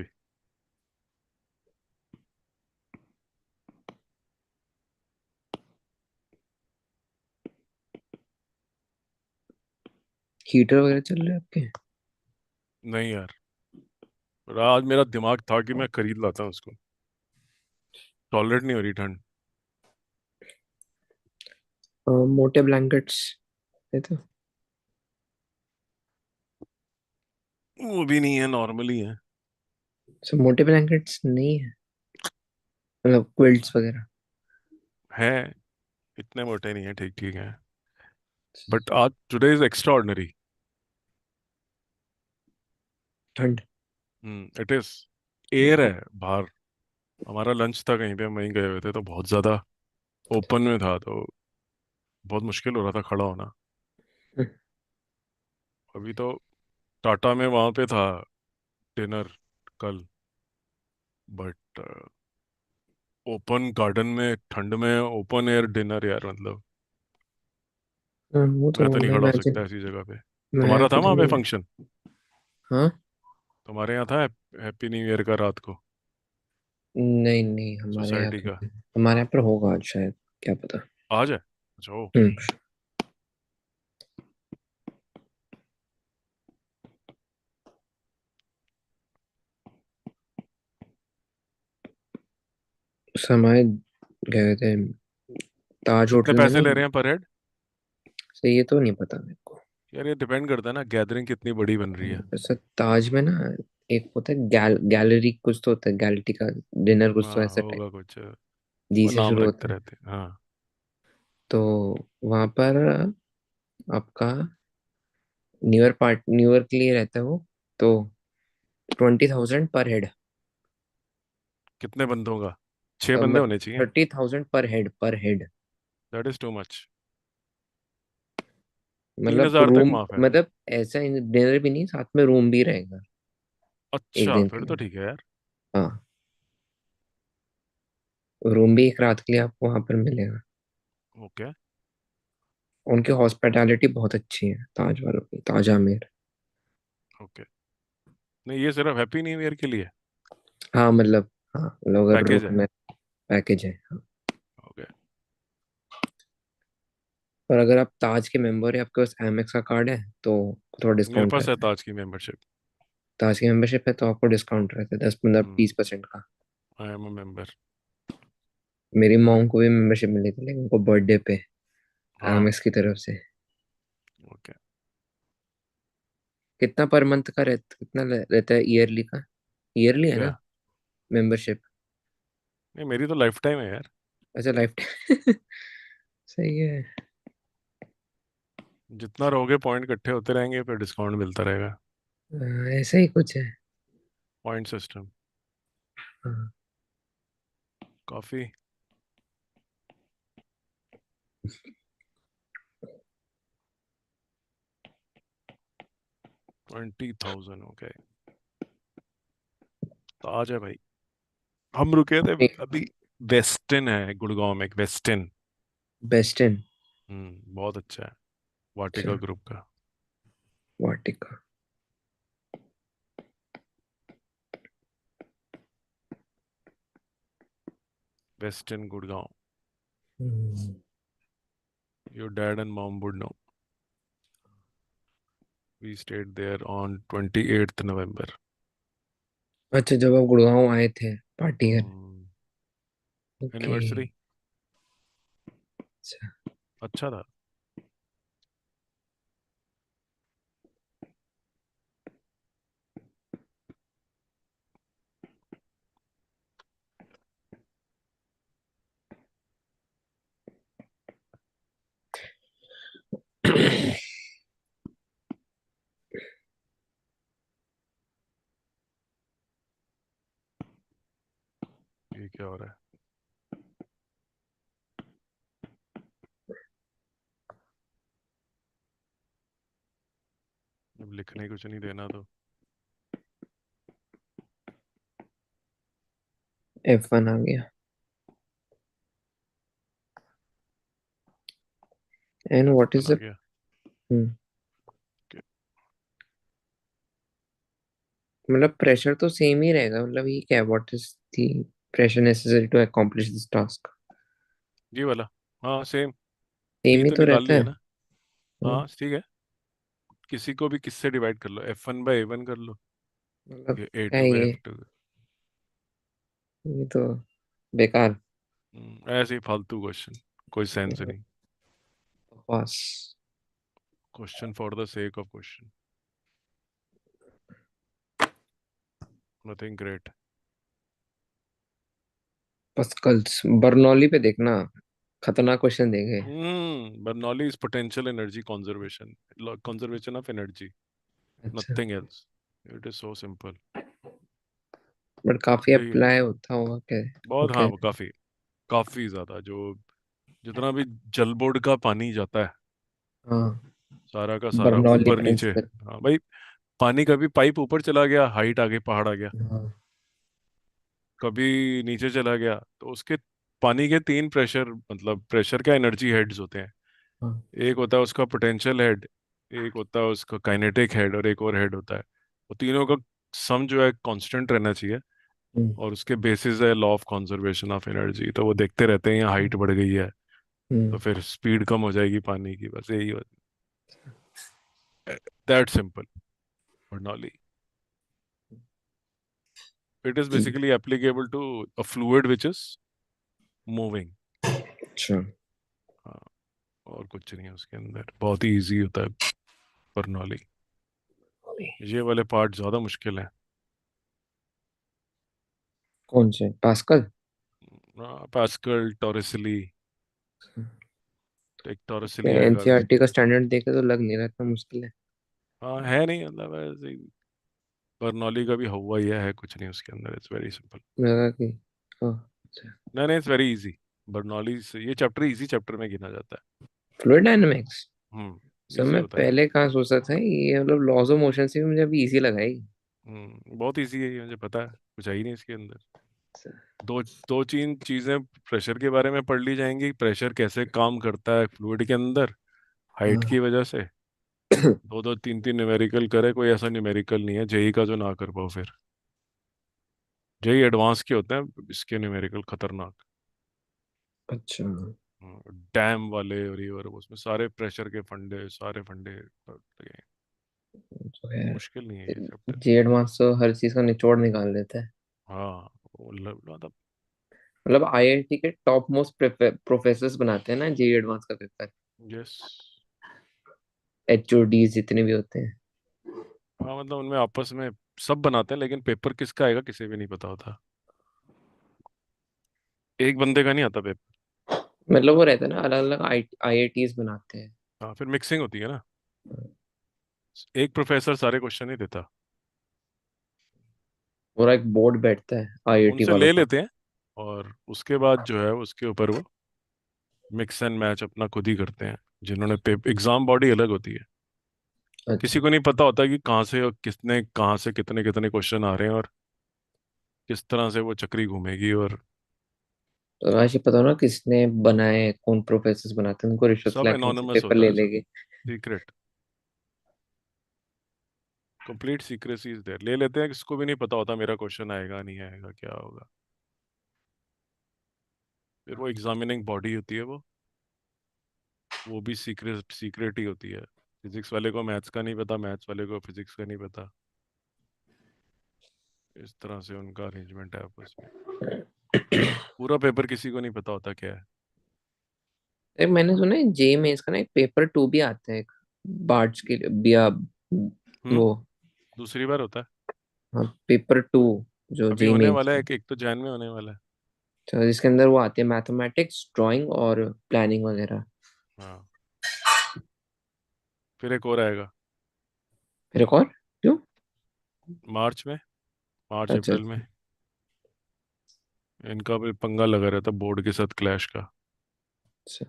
B: हीटर वगैरह चल रहे हैं आपके।
A: नहीं यार पर आज मेरा दिमाग था कि मैं खरीद लाता हूँ उसको टॉलरेट नहीं हो रही ठंड।
B: मोटे ब्लैंकेट्स है तो।
A: वो भी नहीं है नॉर्मल ही है।
B: सर मोटे ब्लैंकेट्स नहीं है, मतलब क्विल्ट्स वगैरह।
A: है इतने मोटे नहीं है ठीक ठीक है बट आज टुडे इज एक्स्ट्रा ऑर्डिनरी।
B: ठंड।
A: इट इज एयर है बाहर। हमारा लंच था कहीं पे हम वहीं गए हुए थे तो बहुत ज्यादा ओपन में था तो बहुत मुश्किल हो रहा था खड़ा होना। अभी तो टाटा में वहां पे था डिनर कल बट ओपन गार्डन में ठंड में ओपन एयर डिनर यार मतलब
B: हाँ, वो तो
A: मैं तो नहीं
B: होगा
A: खड़ा हो
B: इमेजिन।
A: सकता ऐसी जगह पे।
B: मैं
A: तुम्हारा था
B: खुद
A: वहां पे
B: नहीं।
A: फंक्शन?
B: हाँ।
A: तुम्हारे यहाँ था हैप्पी न्यू ईयर का रात को?
B: नहीं नहीं, हमारे यहाँ
A: सोसाइटी
B: तो
A: का?
B: नहीं। हमारे यहाँ पर होगा आज शायद, क्या पता।
A: आज है? अच्छा ओ।
B: हम्म। समय गए थे ताज
A: कितने
B: होटल में
A: पैसे
B: नहीं।
A: ले रहे हैं पर हेड?
B: सही, ये तो नहीं पता मेरे को।
A: यार ये डिपेंड करता है ना, गैदरिंग कितनी बड़ी बन रही है।
B: वैसे ताज में ना, एक होता है गैलरी कुछ तो होता है, गैलरी का डिनर कुछ तो
A: हाँ
B: ऐसा टाइप।
A: होगा कुछ,
B: जी
A: वो
B: से
A: नाम
B: शुरू
A: रखते
B: होता है।
A: रहते हैं हाँ।
B: तो वहां पर आपका न्यू ईयर के लिए रहता है वो। तो 20,000 पर हेड।
A: कितने बंदों का? 6 बंदे
B: मतलब
A: होने चाहिए।
B: 30,000 पर head.
A: That is too much. तीन
B: मतलब
A: हजार तक
B: रूम,
A: माफ है।
B: मतलब ऐसा डिनर भी नहीं, साथ में रूम भी रहेगा एक
A: अच्छा
B: दिन के
A: फिर तो
B: लिए।
A: ठीक है यार।
B: हाँ, रूम भी एक रात के लिए आपको वहां पर मिलेगा।
A: ओके।
B: उनकी हॉस्पिटैलिटी बहुत अच्छी है ताज वालों की, ताज आमिर।
A: ओके। नहीं ये सिर्फ हैप्पी न्यू ईयर के लिए
B: हाँ मतलब, हाँ मतलब अगर
A: पैकेज है?
B: रुकना पैकेज है, हाँ।
A: ओके।
B: पर अगर आप ताज के मेंबर है, आपके पास एमएक्स का कार्ड है, तो थोड़ा
A: मेरे
B: डिस्काउंट
A: पास है
B: रहता है।
A: ताज की मेंबरशिप।
B: ताज की मेंबरशिप है तो आपको डिस्काउंट रहता है 10-15-20% का।
A: I am a member.
B: मेरी मॉम को भी मेंबरशिप मिली थी, लेकिन उनको बर्थडे पे
A: हाँ।
B: एमएक्स की तरफ से।
A: ओके।
B: कितना पर मंथ का कितना रहता है ईयरली का? ईयरली है
A: क्या?
B: ना मेंबरशिप?
A: नहीं मेरी तो लाइफ टाइम है यार।
B: अच्छा, लाइफ टाइम। सही है।
A: जितना रहोगे पॉइंट इकट्ठे होते रहेंगे फिर डिस्काउंट मिलता रहेगा।
B: ऐसा ही कुछ है।
A: Point system.
B: हाँ।
A: काफी। 20,000 ओके। ताज है भाई। हम रुके थे अभी। वेस्टिन है गुड़गांव में, एक वेस्टिन।
B: बेस्टन।
A: बहुत अच्छा है।
B: अच्छा,
A: वाटिका ग्रुप का।
B: Vatika.
A: Westin Gurgaon.
B: Hmm.
A: Your dad and mom would know. We stayed there on 28th November।
B: अच्छा, जब आप गुड़गांव आए थे पार्टी कर। ओके।
A: एनिवर्सरी।
B: अच्छा।
A: अच्छा था। ये क्या हो रहा है? अब लिखने कुछ नहीं देना तो।
B: F1 आ गया। एंड व्हाट
A: F1
B: इज
A: आ
B: द।
A: गया।
B: मतलब प्रेशर तो सेम ही रहेगा, मतलब ये क्या, what is the pressure necessary to accomplish this task?
A: ये वाला। हाँ सेम। पी
B: सेम ही
A: तो
B: तो
A: निकाल
B: रहता
A: लिया
B: है।
A: ना।
B: हाँ,
A: हाँ ठीक है। किसी को भी किससे डिवाइड कर लो, F1/A1 कर लो।
B: मतलब
A: ये ए
B: क्या है
A: टू बाई
B: ये?
A: एफ टू
B: ये तो बेकार।
A: ऐसे ही फालतू क्वेश्चन। कोई सेंस नहीं।
B: बस।
A: Question for the sake of question. Nothing great.
B: pascals Bernoulli पे देखना, खतरनाक क्वेश्चन देंगे।
A: Bernoulli is potential energy conservation. Conservation of energy.
B: अच्छा।
A: Nothing else. It is so simple.
B: But काफी
A: यही है।
B: अप्लाई होता होगा क्या?
A: बहुत हाँ
B: ओके।
A: वो काफी। काफी ज्यादा जो जितना भी जल बोर्ड का पानी जाता है
B: हाँ,
A: सारा का सारा
B: बर्नौली
A: ऊपर नीचे।
B: प्रिंसिपल।
A: हाँ भाई। पानी कभी पाइप ऊपर चला गया, हाइट आगे पहाड़ आ गया।
B: हाँ।
A: कभी नीचे चला गया तो उसके पानी के तीन प्रेशर, मतलब प्रेशर क्या एनर्जी हेड्स होते हैं।
B: हाँ।
A: एक होता है उसका पोटेंशियल हेड, एक होता है उसका काइनेटिक हेड, और एक और हेड होता है। वो तीनों का सम जो है कांस्टेंट रहना चाहिए।
B: हम्म।
A: और उसके बेसिस है law of conservation of energy. तो वो देखते रहते हैं यहाँ हाइट बढ़ गई है तो
B: हम्म।
A: फिर स्पीड कम हो जाएगी पानी की, बस यही that simple Bernoulli. It is basically applicable to a fluid which is moving.
B: अच्छा।
A: हाँ, और कुछ नहीं है उसके अंदर, बहुत ही इजी होता है बर्नौली। ये वाले पार्ट ज्यादा मुश्किल है।
B: कौन से पास्कल?
A: पास्कल, टॉरिसली। एक टॉरिसली आएगा।
B: एनसीईआरटी का स्टैंडर्ड देखे तो लग नहीं रहा इतना मुश्किल है।
A: हाँ है नहीं, मतलब ऐसे ही बर्नौली का भी हुआ ही है कुछ नहीं उसके अंदर, इट्स वेरी सिंपल।
B: लगा कि हाँ। अच्छा।
A: नहीं नहीं, इट्स वेरी इजी। बर्नौली से ये चैप्टर इजी चैप्टर में गिना जाता
B: फ्लूइड डायनामिक्स।
A: है।
B: सर
A: इजी
B: मैं
A: होता है।
B: पहले कहाँ सोचता था ये, मतलब लॉज ऑफ मोशन से भी मुझे अभी इजी लगा ही।
A: बहुत इजी है ये, मुझे पता है, कुछ है ही नहीं इसके अंदर। दो दो तीन चीजें प्रेशर के बारे में पढ़ ली जाएंगी, प्रेशर कैसे काम करता है फ्लूइड के अंदर हाइट की
B: हाँ।
A: वजह से। दो दो तीन तीन न्यूमेरिकल करे, कोई ऐसा न्यूमेरिकल नहीं है जेई का जो ना कर पाओ फिर। जेई एडवांस के होते हैं, इसके न्यूमेरिकल खतरनाक।
B: अच्छा।
A: डैम वाले और ये और वो, उसमें सारे प्रेशर के फंडे, सारे फंडे लगे।
B: तो है।
A: मुश्किल नहीं है ये चैप्टर।
B: जे एडवांस तो हर चीज का निचोड़ निकाल देता है।
A: हाँ मतलब
B: मतलब आईआईटी के टॉप मोस्ट प्रोफेसर्स बनाते हैं ना जे एडवांस का पेपर।
A: यस।
B: एचओडी जितने भी होते हैं।
A: हाँ मतलब उनमें आपस में सब बनाते हैं, लेकिन पेपर किसका आएगा किसी भी नहीं पता होता। एक बंदे का नहीं आता पेपर।
B: मतलब वो रहता है ना, अलग अलग आईआईटीज बनाते हैं।
A: हाँ फिर मिक्सिंग होती है ना, एक प्रोफेसर सारे क्वेश्चन नहीं देता।
B: पूरा एक बोर्ड बैठता है आईआईटी
A: उनसे
B: वालों
A: ले
B: का।
A: लेते हैं, और उसके बाद जो है उसके ऊपर वो मिक्स एंड मैच अपना खुद ही करते हैं। जिन्होंने एग्जाम बॉडी अलग होती है।
B: अच्छा।
A: किसी को नहीं पता होता कि कहाँ से और कितने, कहाँ से कितने कितने क्वेश्चन आ रहे हैं और किस तरह से वो चक्री घूमेगी। और
B: तो आज ये पता हो ना किसने बनाए, कौन प्रोफेसर बनाते हैं, उनको रिश्वत
A: सब
B: खिला के उनसे
A: एनोनिमस
B: पेपर
A: होता
B: ले
A: है, सब
B: लेंगे।
A: Secret, complete secrecy is there. ले लेते हैं, किसको भी नहीं पता होता मेरा क्वेश्चन आएगा नहीं आएगा क्या होगा। फिर वो एग्जामिनिंग बॉडी होती है वो भी सीक्रेट सीक्रेट ही होती है। फिजिक्स वाले को मैथ्स का नहीं पता, मैथ्स वाले को फिजिक्स का नहीं पता। इस तरह से उनका अरेंजमेंट है आपस में। पूरा पेपर किसी को नहीं पता होता क्या है।
B: एक मैंने सुना है जे में इसका ना एक पेपर टू भी आता है, एक बार्ड्स के लिए बिया
A: हम्म।
B: वो।
A: दूसरी बार होता है।
B: हाँ, पेपर टू जो
A: अभी
B: जे
A: होने
B: मेंस
A: वाला है,
B: का।
A: एक तो जैन में होने वाला है।
B: तो जिसके अंदर वो आते हैं मैथमेटिक्स, ड्राइंग और प्लानिंग वगैरह।
A: हाँ, फिर एक और आएगा
B: फिर एक और क्यों?
A: मार्च में, मार्च
B: अच्छा
A: अप्रैल में।
B: अच्छा।
A: इनका भी पंगा लगा रहता बोर्ड के साथ, क्लैश का।
B: अच्छा।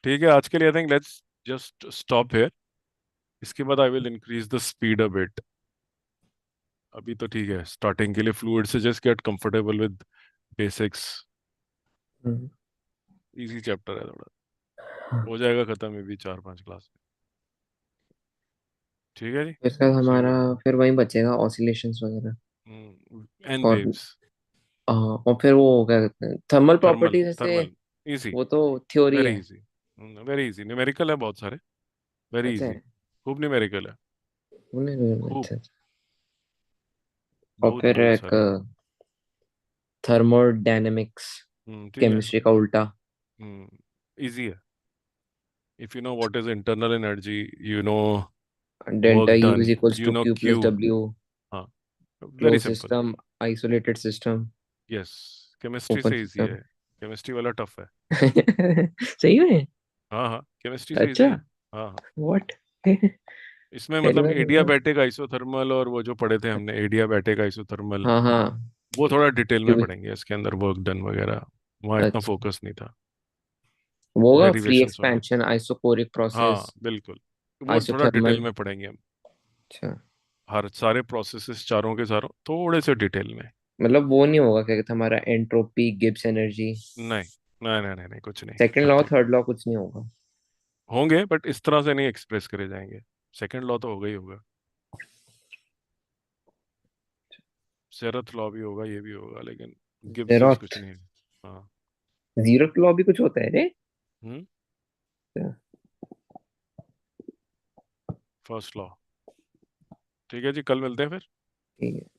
A: ठीक है, आज के लिए I think let's just stop here. इसके बाद I will increase the speed a bit. अभी तो ठीक है स्टार्टिंग के लिए, फ्लूइड से just get comfortable with basics.
B: Hmm.
A: Easy chapter है थोड़ा, हो जाएगा खत्म ये भी 4-5 क्लास में। ठीक है जी।
B: इसका हमारा
A: चलो।
B: फिर वही बचेगा ऑसिलेशंस वगैरह।
A: एन
B: और
A: वेव्स।
B: और फिर वो क्या कहते हैं थर्मल
A: थर्मल,
B: प्रॉपर्टी जैसे।
A: थर्मल इजी,
B: वो तो थ्योरी
A: वेरी
B: है।
A: इजी। वेरी इजी, न्यूमेरिकल है बहुत सारे, वेरी
B: अच्छा
A: इजी।
B: है।
A: खूब न्यूमेरिकल है, खूब,
B: अच्छा अच्छा। और
A: बहुत
B: फिर
A: बहुत
B: एक
A: सारे।
B: थर्मोडायनेमिक्स,
A: ठीक है।
B: केमिस्ट्री का उल्टा।
A: इजी है। If you know what is internal energy, you know
B: delta
A: work
B: you
A: done,
B: is equals
A: you
B: to
A: know
B: q
A: q.
B: Plus डब्ल्यू।
A: हाँ, very
B: close
A: simple.
B: System, isolated system,
A: yes, chemistry
B: open
A: से easy
B: system.
A: है। Chemistry वाला tough है।
B: सही में?
A: हाँ हाँ, केमिस्ट्री से
B: अच्छा।
A: इजी है। हाँ हाँ।
B: व्हाट?
A: इसमें
B: पहली
A: मतलब
B: बार सुन रहा हूँ।
A: एडियाबैटिक आइसोथर्मल और वो जो पढ़े थे हमने एडियाबैटिक आइसोथर्मल,
B: हाँ हाँ।
A: वो थोड़ा डिटेल में
B: क्योंकि
A: पढ़ेंगे इसके अंदर, वर्क डन वगैरह वहाँ इतना
B: अच्छा,
A: फोकस नहीं था।
B: वो होगा फ्री
A: डेरिवेशंस वगैरह।
B: एक्सपेंशन, आइसोकोरिक प्रोसेस,
A: हाँ बिल्कुल, वो थोड़ा डिटेल
B: आइसोथर्मल।
A: में पढ़ेंगे हम।
B: अच्छा।
A: हर सारे प्रोसेसेस चारों के चारों थोड़े से डिटेल में।
B: मतलब वो नहीं होगा क्या कहते हैं, हमारा एंट्रोपी गिब्स एनर्जी।
A: नहीं नहीं नहीं नहीं नहीं, कुछ नहीं।
B: Second law
A: nothing.
B: Third law कुछ नहीं होगा।
A: होंगे बट इस तरह से नहीं एक्सप्रेस करे जाएंगे। सेकंड लॉ तो होगा ही होगा। शेरत लॉ भी होगा, ये भी होगा, लेकिन गिब्स विब्स कुछ
B: जेरोथ।
A: नहीं है। हाँ।
B: जीरोथ लॉ भी कुछ होता है रे।
A: हम्म।
B: अच्छा,
A: फर्स्ट लॉ। ठीक है जी, कल मिलते हैं फिर।
B: ठीक है।